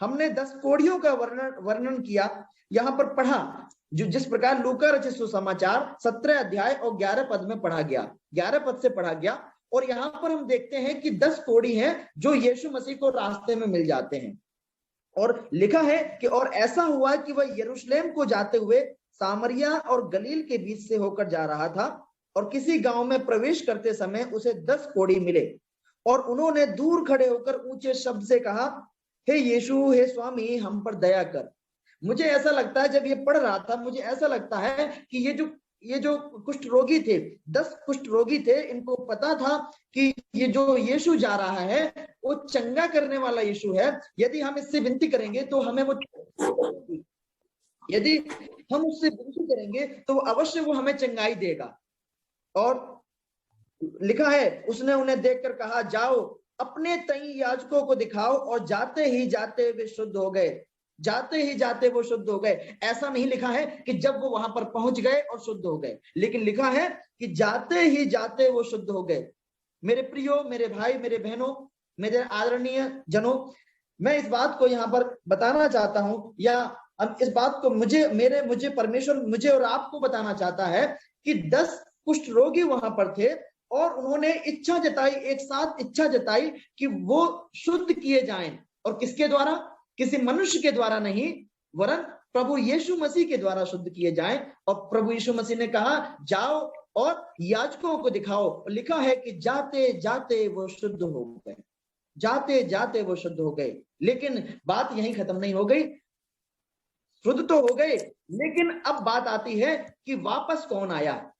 हमने 10 कोड़ियों का वर्णन किया, यहाँ पर पढ़ा, जो जिस प्रकार लूका रचित सुसमाचार 17 अध्याय और 11 पद में पढ़ा गया, 11 पद से पढ़ा गया। और यहाँ पर हम देखते हैं कि 10 कोढ़ी हैं जो यीशु मसीह को रास्ते में मिल जाते हैं, और लिखा है कि और ऐसा हुआ कि वह यरूशलेम को जाते हुए सामरिया और गलील के बीच से होकर जा रहा था, और किसी गांव में प्रवेश करते समय उसे 10 कोढ़ी मिले, और उन्होंने दूर खड़े होकर ऊंचे शब्द से कहा, हे यीशु, हे स्वामी, हम पर दया कर। मुझे ऐसा लगता है, जब ये पढ़ रहा था मुझे ऐसा लगता है कि ये जो कुष्ठ रोगी थे, 10 कुष्ठ रोगी थे, इनको पता था कि ये जो यीशु जा रहा है वो चंगा करने वाला यीशु है। यदि हम इससे विनती करेंगे तो हमें वो, यदि हम उससे विनती करेंगे तो अवश्य वो हमें चंगाई देगा। और लिखा है, उसने उन्हें देखकर कहा, जाओ अपने तई याजकों को दिखाओ, और जाते ही जाते वे शुद्ध हो गए। जाते ही जाते वो शुद्ध हो गए। ऐसा नहीं लिखा है कि जब वो वहां पर पहुंच गए और शुद्ध हो गए, लेकिन लिखा है कि जाते ही जाते वो शुद्ध हो गए। मेरे प्रियो, मेरे भाई, मेरे बहनों, मेरे आदरणीय जनों, मैं इस बात को यहाँ पर बताना चाहता हूं, या इस बात को मुझे परमेश्वर मुझे और आपको बताना चाहता है कि 10 कुष्ठ रोगी वहां पर थे, और उन्होंने इच्छा जताई, एक साथ इच्छा जताई कि वो शुद्ध किए जाएं। और किसके द्वारा? किसी मनुष्य के द्वारा नहीं, वरन प्रभु यीशु मसीह के द्वारा शुद्ध किए जाएं। और प्रभु यीशु मसीह ने कहा, जाओ और याजकों को दिखाओ। लिखा है कि जाते जाते वो शुद्ध हो गए, जाते जाते वो शुद्ध हो गए। लेकिन बात यहीं खत्म नहीं हो गई, शुद्ध तो हो गए, लेकिन अब बात आती है कि वापस कौन आया।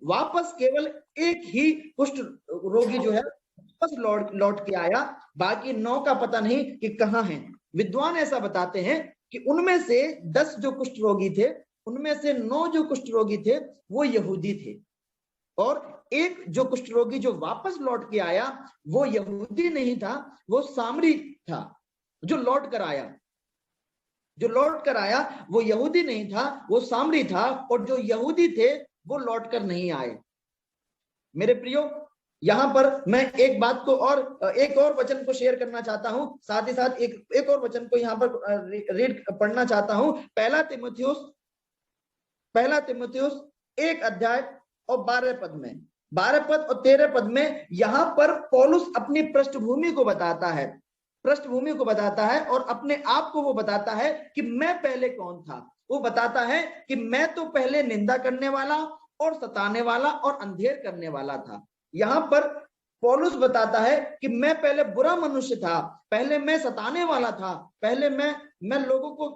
वापस केवल एक ही कुष्ठ रोगी जो है वापस लौट के आया, बाकी 9 का पता नहीं कि कहाँ है। विद्वान ऐसा बताते हैं कि उनमें से 10 जो कुष्ठ रोगी थे, उनमें से 9 जो कुष्ठ रोगी थे वो यहूदी थे, और एक जो कुष्ठ रोगी जो वापस लौट के आया वो यहूदी नहीं था, वो सामरी था। जो लौट कर आया वो यहूदी नहीं था, वो सामरी था, और जो यहूदी थे वो लौट कर नहीं आए। मेरे प्रियो, यहाँ पर मैं एक बात को और एक और वचन को शेयर करना चाहता हूं, साथ ही साथ एक और वचन को यहाँ पर पढ़ना चाहता हूं। पहला तिमुथियुस 1 अध्याय और 12 पद में, 12 पद और 13 पद में यहाँ पर पौलुस अपनी पृष्ठभूमि को बताता है, और अपने आप को वो बताता है कि मैं पहले कौन था। वो बताता है कि मैं तो पहले निंदा करने वाला और सताने वाला और अंधेर करने वाला था। यहाँ पर पौलुस बताता है कि मैं पहले बुरा मनुष्य था, पहले मैं सताने वाला था, पहले मैं लोगों को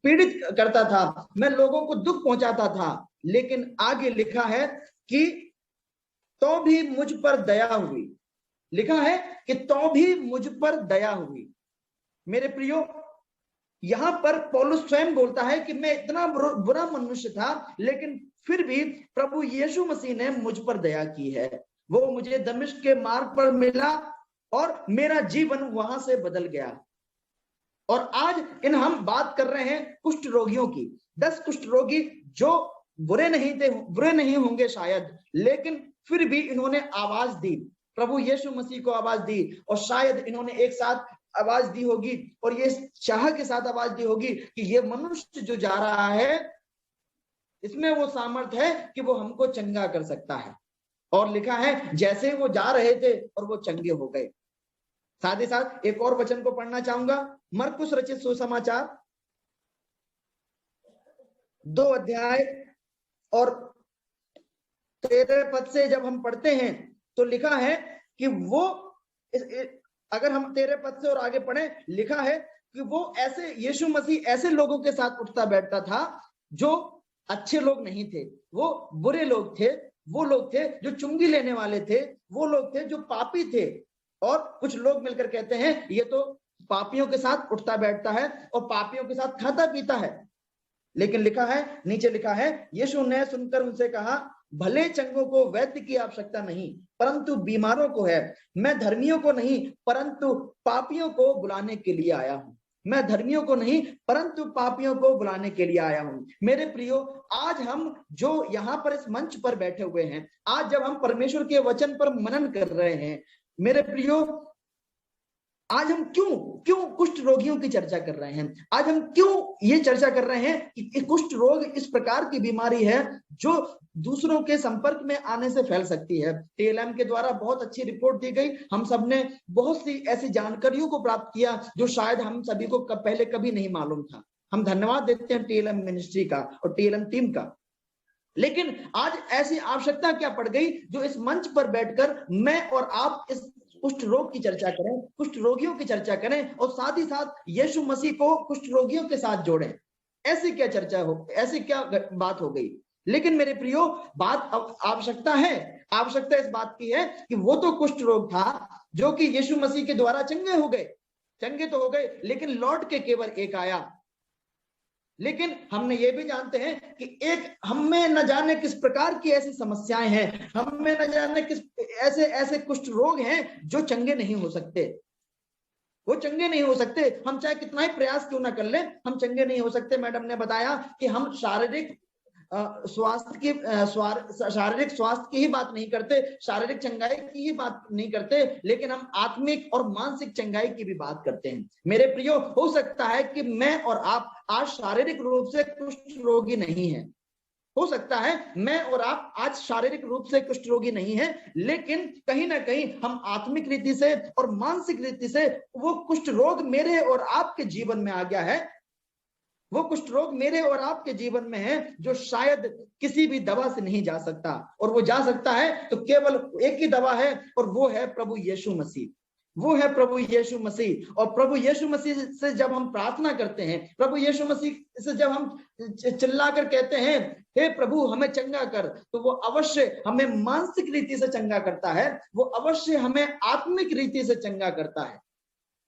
पीड़ित करता था, मैं लोगों को दुख पहुंचाता था। लेकिन आगे लिखा है कि तो भी मुझ पर दया हुई। लिखा है कि तो भी मुझ पर दया हुई। मेरे प्रियो, यहाँ पर पौलुस स्वयं बोलता है कि मैं इतना बुरा मनुष्य था, लेकिन फिर भी प्रभु यीशु मसीह ने मुझ पर दया की है। वो मुझे दमिश्क के मार्ग पर मिला और मेरा जीवन वहां से बदल गया। और आज हम बात कर रहे हैं कुष्ठ रोगियों की। 10 कुष्ठ रोगी जो बुरे नहीं होंगे शायद, लेकिन फिर भी इन्होंने आवाज दी, प्रभु यीशु मसीह को आवाज दी, और शायद इन्होंने एक साथ आवाज दी होगी, और ये चाह के साथ आवाज दी होगी कि ये मनुष्य जो जा रहा है इसमें वो सामर्थ्य है कि वो हमको चंगा कर सकता है। और लिखा है जैसे वो जा रहे थे और वो चंगे हो गए। साथ ही साथ एक और वचन को पढ़ना चाहूंगा, मरकुस रचित सुसमाचार 2 अध्याय और 13 पद से जब हम पढ़ते हैं तो लिखा है कि वो, अगर हम 13 पद से और आगे पढ़े, लिखा है कि वो ऐसे, यीशु मसीह ऐसे लोगों के साथ उठता बैठता था जो अच्छे लोग नहीं थे, वो बुरे लोग थे, वो लोग थे जो चुंगी लेने वाले थे, वो लोग थे जो पापी थे। और कुछ लोग मिलकर कहते हैं ये तो पापियों के साथ उठता बैठता है और पापियों के साथ खाता पीता है। लेकिन लिखा है, नीचे लिखा है, यीशु ने सुनकर उनसे कहा, भले चंगों को वैद्य की आवश्यकता नहीं परंतु बीमारों को है। मैं धर्मियों को नहीं परंतु पापियों को बुलाने के लिए आया हूं। मैं धर्मियों को नहीं परंतु पापियों को बुलाने के लिए आया हूं। मेरे प्रियो, आज हम जो यहाँ पर इस मंच पर बैठे हुए हैं, आज जब हम परमेश्वर के वचन पर मनन कर रहे हैं, मेरे प्रियो, आज हम क्यों कुष्ठ रोगियों की चर्चा कर रहे हैं? आज हम क्यों ये चर्चा कर रहे हैं कि कुष्ठ रोग इस प्रकार की बीमारी है जो दूसरों के संपर्क में आने से फैल सकती है। टीएलएम के द्वारा बहुत अच्छी रिपोर्ट दी गई। हम सबने बहुत सी ऐसी जानकारियों को प्राप्त किया जो शायद हम सभी को पहले कभी नहीं मालूम था। हम धन्यवाद देते हैं टीएलएम मिनिस्ट्री का और टीएलएम टीम का। लेकिन आज ऐसी आवश्यकता क्या पड़ गई जो इस मंच पर बैठकर मैं और आप इस कुष्ठ रोग की चर्चा करें, कुष्ठ रोगियों की चर्चा करें और साथ ही साथ यीशु मसीह को कुष्ठ रोगियों के साथ जोड़ें। ऐसी क्या चर्चा हो, ऐसी क्या बात हो गई? लेकिन मेरे प्रियो, बात आवश्यकता है, आवश्यकता इस बात की है कि वो तो कुष्ठ रोग था जो कि यीशु मसीह के द्वारा चंगे हो गए, चंगे तो हो गए, लेकिन लौट के केवल एक आया। लेकिन हमने ये भी जानते हैं कि एक हमें न जाने किस प्रकार की ऐसी समस्याएं हैं, हमें न जाने किस ऐसे कुष्ठ रोग हैं जो चंगे नहीं हो सकते। वो चंगे नहीं हो सकते। हम चाहे कितना ही प्रयास क्यों ना कर ले, हम चंगे नहीं हो सकते। मैडम ने बताया कि हम शारीरिक स्वास्थ्य की ही बात नहीं करते, शारीरिक चंगाई की ही बात नहीं करते, लेकिन हम आत्मिक और मानसिक चंगाई की भी बात करते हैं। मेरे प्रियो, हो सकता है कि मैं और आप आज शारीरिक रूप से कुष्ठ रोगी नहीं है, हो सकता है मैं और आप आज शारीरिक रूप से कुष्ठ रोगी नहीं है, लेकिन कहीं ना कहीं हम आत्मिक रीति से और मानसिक रीति से वो कुष्ठ रोग मेरे और आपके जीवन में आ गया है। वो कुष्ठ रोग मेरे और आपके जीवन में है जो शायद किसी भी दवा से नहीं जा सकता, और वो जा सकता है तो केवल एक ही दवा है, और वो है प्रभु यीशु मसीह। वो है प्रभु यीशु मसीह। और प्रभु यीशु मसीह से जब हम प्रार्थना करते हैं, प्रभु यीशु मसीह से जब हम चिल्लाकर कहते हैं हे प्रभु हमें चंगा कर, तो वो अवश्य हमें मानसिक रीति से चंगा करता है, वो अवश्य हमें आत्मिक रीति से चंगा करता है।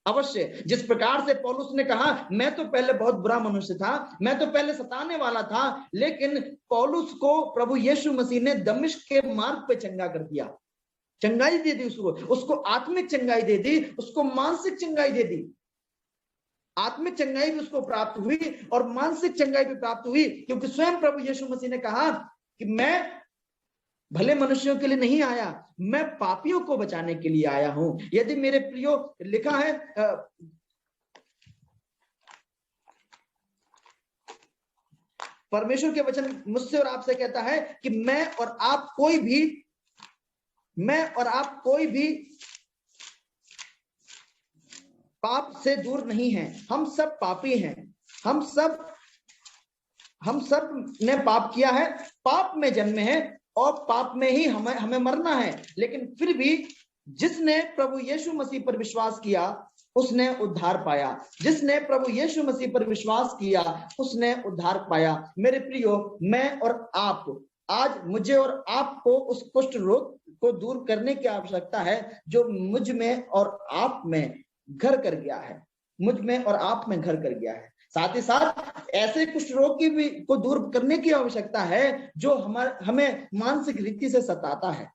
अवश्य, जिस प्रकार से पौलुस ने कहा मैं तो पहले बहुत बुरा मनुष्य था, मैं तो पहले सताने वाला था, लेकिन पौलुस को प्रभु यीशु मसीह ने दमिश्क के मार्ग पे चंगा कर दिया, चंगाई दे दी उसको आत्मिक चंगाई दे दी, उसको मानसिक चंगाई दे दी। आत्मिक चंगाई भी उसको प्राप्त हुई और मानसिक चंगाई भी प्राप्त हुई, क्योंकि स्वयं प्रभु यीशु मसीह ने कहा कि मैं भले मनुष्यों के लिए नहीं आया, मैं पापियों को बचाने के लिए आया हूं। यदि मेरे प्रियो, लिखा है परमेश्वर के वचन मुझसे और आपसे कहता है कि मैं और आप कोई भी पाप से दूर नहीं है। हम सब पापी हैं, हम सब ने पाप किया है, पाप में जन्मे हैं और पाप में ही हमें मरना है। लेकिन फिर भी जिसने प्रभु यीशु मसीह पर विश्वास किया उसने उद्धार पाया, जिसने प्रभु यीशु मसीह पर विश्वास किया उसने उद्धार पाया। मेरे प्रियो, मैं और आप, आज मुझे और आपको उस कुष्ठ रोग को दूर करने की आवश्यकता है जो मुझ में और आप में घर कर गया है, मुझ में और आप में घर कर गया है। साथ ही साथ ऐसे कुष्ठ रोग की भी को दूर करने की आवश्यकता है जो हमें मानसिक रीति से सताता है,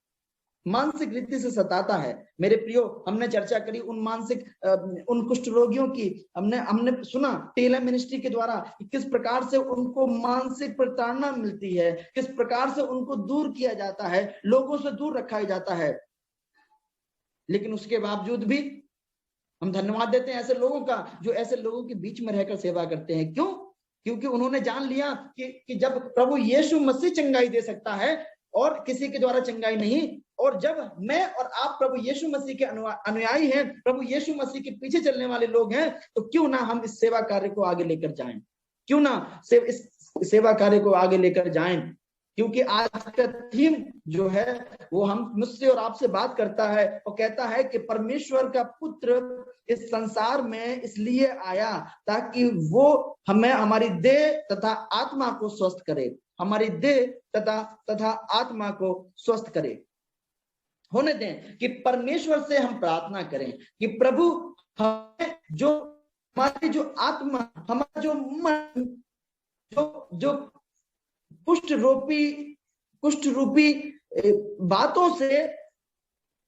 मानसिक रीति से सताता है। मेरे प्रियो, हमने चर्चा करी उन कुष्ठ रोगियों की, हमने सुना टीएलएम मिनिस्ट्री के द्वारा किस प्रकार से उनको मानसिक प्रताड़ना मिलती है, किस प्रकार से उनको दूर किया जाता है, लोगों से दूर रखा जाता है। लेकिन उसके बावजूद भी हम धन्यवाद देते हैं ऐसे लोगों का जो ऐसे लोगों के बीच में रहकर सेवा करते हैं। क्यों? क्योंकि उन्होंने जान लिया कि जब प्रभु यीशु मसीह चंगाई दे सकता है और किसी के द्वारा चंगाई नहीं, और जब मैं और आप प्रभु यीशु मसीह के अनुयायी हैं, प्रभु यीशु मसीह के पीछे चलने वाले लोग हैं, तो क्यों ना हम इस सेवा कार्य को आगे लेकर जाएं, क्यों ना इस सेवा कार्य को आगे लेकर जाएं। क्योंकि आज का थीम जो है वो हम मुझसे और आपसे बात करता है और कहता है कि परमेश्वर का पुत्र इस संसार में इसलिए आया ताकि वो हमें हमारी देह तथा आत्मा को स्वस्थ करे, हमारी देह तथा आत्मा को स्वस्थ करे। होने दें कि परमेश्वर से हम प्रार्थना करें कि प्रभु हमें जो हमारी जो आत्मा, हमारा जो मन, जो कुष्ठ कुष्ठ रूपी बातों से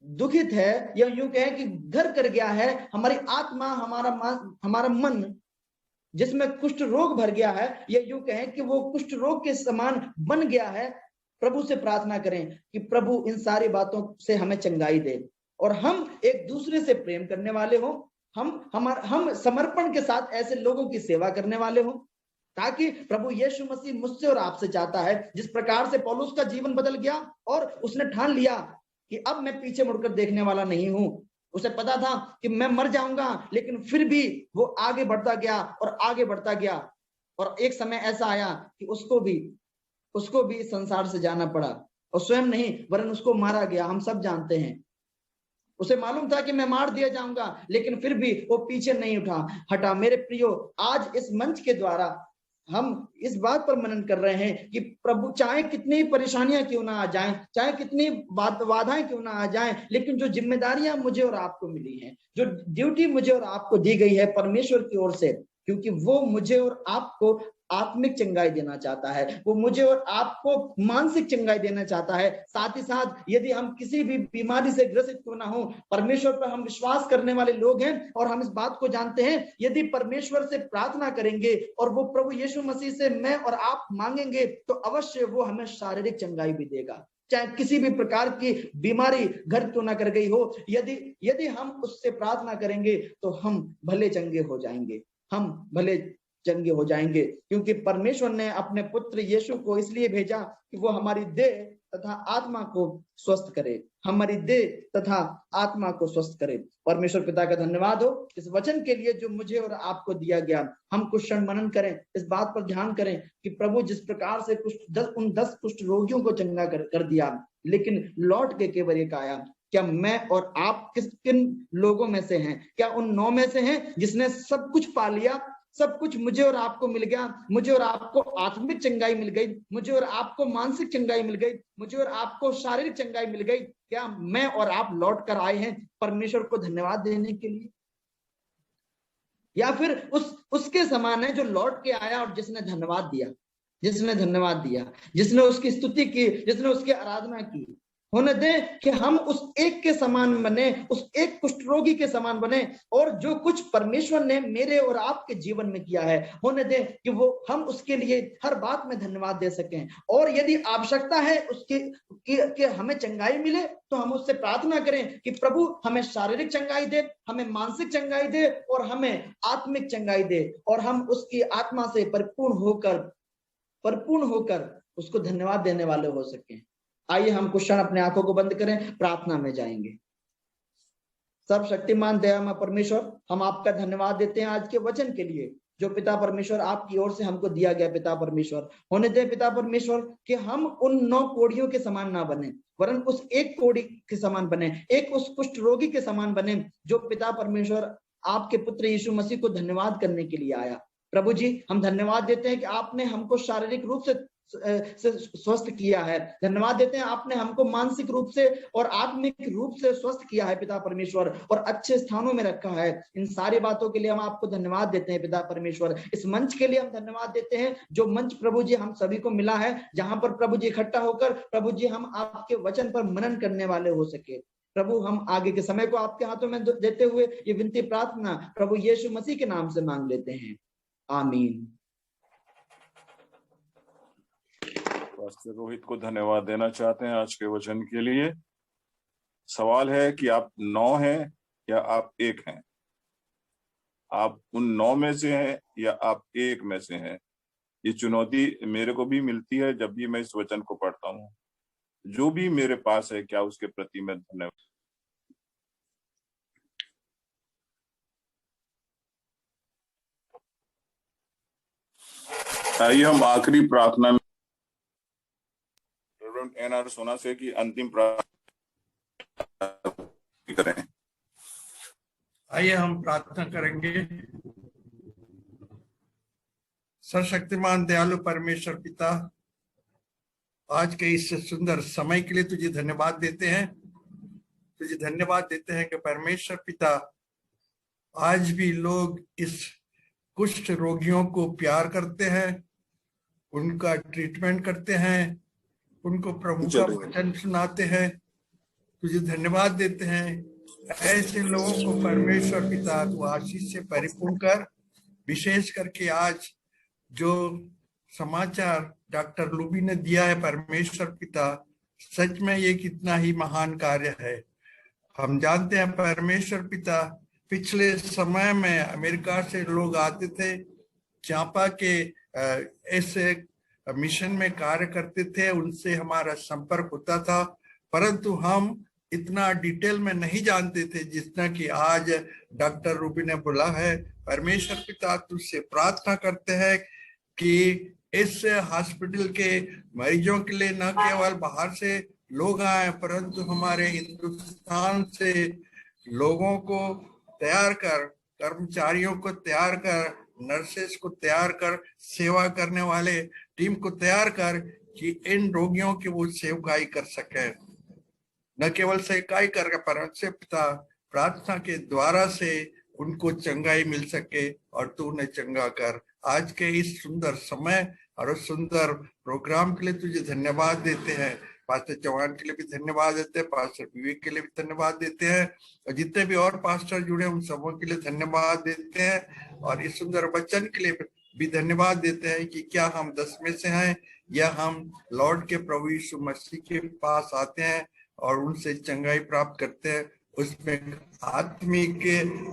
दुखित है, या यूं कहें कि घर कर गया है। हमारी आत्मा, हमारा मन जिसमें कुष्ठ रोग भर गया है, या यूं कहें कि वो कुष्ठ रोग के समान बन गया है। प्रभु से प्रार्थना करें कि प्रभु इन सारी बातों से हमें चंगाई दे और हम एक दूसरे से प्रेम करने वाले हों। हम समर्पण के साथ ऐसे लोगों की सेवा करने वाले हों, ताकि प्रभु यीशु मसीह मुझसे और आपसे चाहता है, जिस प्रकार से पौलुस का जीवन बदल गया और उसने ठान लिया कि अब मैं पीछे मुड़कर देखने वाला नहीं हूं। उसे पता था कि मैं मर जाऊंगा, लेकिन फिर भी वो आगे बढ़ता गया और आगे बढ़ता गया। और एक समय ऐसा आया कि उसको भी संसार से जाना पड़ा, और स्वयं नहीं वरन उसको मारा गया। हम सब जानते हैं, उसे मालूम था कि मैं मार दिया जाऊंगा, लेकिन फिर भी वो पीछे नहीं हटा। मेरे प्रियो, आज इस मंच के द्वारा हम इस बात पर मनन कर रहे हैं कि प्रभु चाहे कितनी परेशानियां क्यों ना आ जाएं, चाहे कितनी बाधाएं क्यों ना आ जाएं, लेकिन जो जिम्मेदारियां मुझे और आपको मिली हैं, जो ड्यूटी मुझे और आपको दी गई है परमेश्वर की ओर से, क्योंकि वो मुझे और आपको आत्मिक चंगाई देना चाहता है, वो मुझे और आपको मानसिक चंगाई देना चाहता है। साथ ही साथ यदि हम किसी भी बीमारी से ग्रसित क्यों ना हो, परमेश्वर पर हम विश्वास करने वाले लोग हैं और हम इस बात को जानते हैं, यदि परमेश्वर से प्रार्थना करेंगे और वो प्रभु यीशु मसीह से मैं और आप मांगेंगे, तो अवश्य वो हमें शारीरिक चंगाई भी देगा। चाहे किसी भी प्रकार की बीमारी घर क्यों ना कर गई हो, यदि हम उससे प्रार्थना करेंगे तो हम भले चंगे हो जाएंगे, हम भले चंगे हो जाएंगे। क्योंकि परमेश्वर ने अपने पुत्र यीशु को इसलिए भेजा कि वो हमारी देह तथा आत्मा को स्वस्थ करे, हमारी देह तथा आत्मा को स्वस्थ करे। परमेश्वर पिता का धन्यवाद हो इस वचन के लिए जो मुझे और आपको दिया गया। हम कुछ क्षण मनन करें, इस बात पर ध्यान करें कि प्रभु जिस प्रकार से उन 10 कुष्ठ रोगियों को चंगा कर दिया, लेकिन लौट के केवल एक आया। क्या मैं और आप किन लोगों में से हैं? क्या उन 9 में से हैं जिसने सब कुछ पा लिया, सब कुछ मुझे और आपको मिल गया, मुझे और आपको आत्मिक चंगाई मिल गई, मुझे और आपको मानसिक चंगाई मिल गई, मुझे और आपको शारीरिक चंगाई मिल गई? क्या मैं और आप लौट कर आए हैं परमेश्वर को धन्यवाद देने के लिए? या फिर उसके समान है जो लौट के आया और जिसने धन्यवाद दिया, जिसने उसकी स्तुति की, जिसने उसकी आराधना की? होने दें कि हम उस एक के समान बने, उस एक कुष्ठ रोगी के समान बने, और जो कुछ परमेश्वर ने मेरे और आपके जीवन में किया है, होने दें कि वो हम उसके लिए हर बात में धन्यवाद दे सकें। और यदि आवश्यकता है उसकी कि हमें चंगाई मिले, तो हम उससे प्रार्थना करें कि प्रभु हमें शारीरिक चंगाई दे, हमें मानसिक चंगाई दे और हमें आत्मिक चंगाई दे, और हम उसकी आत्मा से परिपूर्ण होकर उसको धन्यवाद देने वाले हो सकें। आइए हम कुछ क्षण अपने आंखों को बंद करें, प्रार्थना में जाएंगे। सर्वशक्तिमान दयामय परमेश्वर, हम आपका धन्यवाद देते हैं आज के वचन के लिए जो पिता परमेश्वर आपकी ओर से हमको दिया गया। पिता परमेश्वर, होने दे पिता परमेश्वर कि हम उन 9 कोड़ियों के समान ना बने, वरन उस एक कोड़ी के समान बने, एक उस कुष्ठ रोगी के समान बने जो पिता परमेश्वर आपके पुत्र यीशु मसीह को धन्यवाद करने के लिए आया। प्रभु जी, हम धन्यवाद देते हैं कि आपने हमको शारीरिक रूप से स्वस्थ किया है। धन्यवाद देते हैं आपने हमको मानसिक रूप से और आत्मिक रूप से स्वस्थ किया है पिता परमेश्वर, और अच्छे स्थानों में रखा है। इन सारी बातों के लिए हम आपको धन्यवाद देते हैं पिता परमेश्वर। इस मंच के लिए हम धन्यवाद देते हैं, जो मंच प्रभु जी हम सभी को मिला है, जहां पर प्रभु जी इकट्ठा होकर प्रभु जी हम आपके वचन पर मनन करने वाले हो सके। प्रभु, हम आगे के समय को आपके हाथों में देते हुए ये विनती प्रार्थना प्रभु यीशु मसीह के नाम से मांग लेते हैं, आमीन। पास्टर रोहित को धन्यवाद देना चाहते हैं आज के वचन के लिए। सवाल है कि आप 9 हैं या आप 1 हैं? आप उन 9 में से हैं या आप 1 में से हैं? ये चुनौती मेरे को भी मिलती है जब भी मैं इस वचन को पढ़ता हूँ। जो भी मेरे पास है, क्या उसके प्रति मैं धन्यवाद। आइए हम आखिरी प्रार्थना में एनआर सोना से की अंतिम प्रार्थना करें। आइए हम प्रार्थना करेंगे। सर्वशक्तिमान दयालु परमेश्वर पिता, आज के इस सुंदर समय के लिए तुझे धन्यवाद देते हैं। तुझे धन्यवाद देते हैं कि परमेश्वर पिता, आज भी लोग इस कुष्ठ रोगियों को प्यार करते हैं, उनका ट्रीटमेंट करते हैं, उनको प्रभु का वचन सुनाते हैं। तुझे धन्यवाद देते हैं, ऐसे लोगों को परमेश्वर पिता तू आशीष से परिपूर्ण कर। विशेष करके आज जो समाचार डॉक्टर लूबी ने दिया है, परमेश्वर पिता सच में ये कितना ही महान कार्य है। हम जानते हैं परमेश्वर पिता पिछले समय में अमेरिका से लोग आते थे, चांपा के ऐसे मिशन में कार्य करते थे, उनसे हमारा संपर्क होता था, परंतु हम इतना डिटेल में नहीं जानते थे जितना कि आज डॉक्टर रूबी ने बोला है। परमेश्वर पिता तुझसे प्रार्थना करते हैं कि इस हॉस्पिटल के मरीजों के लिए न केवल बाहर से लोग आए, परंतु हमारे हिंदुस्तान से लोगों को तैयार कर, कर्मचारियों को तैयार कर, नर्सेस को तैयार कर, सेवा करने वाले टीम को तैयार कर कि इन रोगियों की वो सेवकाई कर सके। न केवल सेवकाई कर, परमेश्वर पिता प्रार्थना के द्वारा से उनको चंगाई मिल सके और तू उन्हें चंगा कर। आज के इस सुंदर समय और उस सुंदर प्रोग्राम के लिए तुझे धन्यवाद देते हैं। पास्टर चौहान के लिए भी धन्यवाद देते हैं, पास्टर विवेक के लिए भी धन्यवाद देते हैं, और जितने भी और पास्टर जुड़े उन सबों के लिए धन्यवाद देते हैं। और इस सुंदर वचन के लिए भी धन्यवाद देते हैं कि क्या हम 10 में से हैं या हम लॉर्ड के प्रभु यीशु मसीह के पास आते हैं और उनसे चंगाई प्राप्त करते हैं, उसमें आत्मिक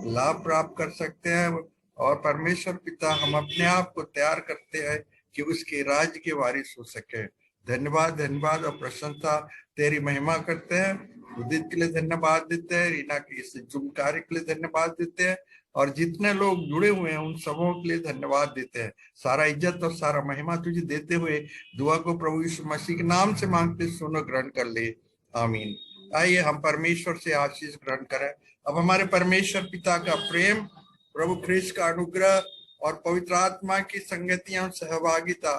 लाभ प्राप्त कर सकते हैं। और परमेश्वर पिता हम अपने आप को तैयार करते हैं कि उसके राज्य के वारिस हो सके। धन्यवाद, धन्यवाद और प्रशंसा तेरी महिमा करते हैं। उदित के लिए धन्यवाद देते हैं, रीना के इस जुम कार्य के लिए धन्यवाद देते हैं, और जितने लोग जुड़े हुए हैं उन सबों के लिए धन्यवाद देते हैं। सारा इज्जत और सारा महिमा तुझे देते हुए दुआ को प्रभु यीशु मसीह के नाम से मांगते सुनो, ग्रहण कर ले, आमीन। आइए हम परमेश्वर से आशीष ग्रहण करें। अब हमारे परमेश्वर पिता का प्रेम, प्रभु ख्रिस्त का अनुग्रह और पवित्र आत्मा की संगतियां सहभागिता,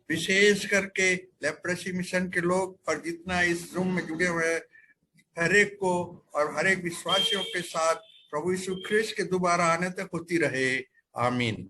विशेष करके लेप्रेसी मिशन के लोग और जितना इस रूम में जुड़े हुए हैं हर एक को और हर एक विश्वासियों के साथ प्रभु यीशु ख्रिस्त के दोबारा आने तक होती रहे, आमीन।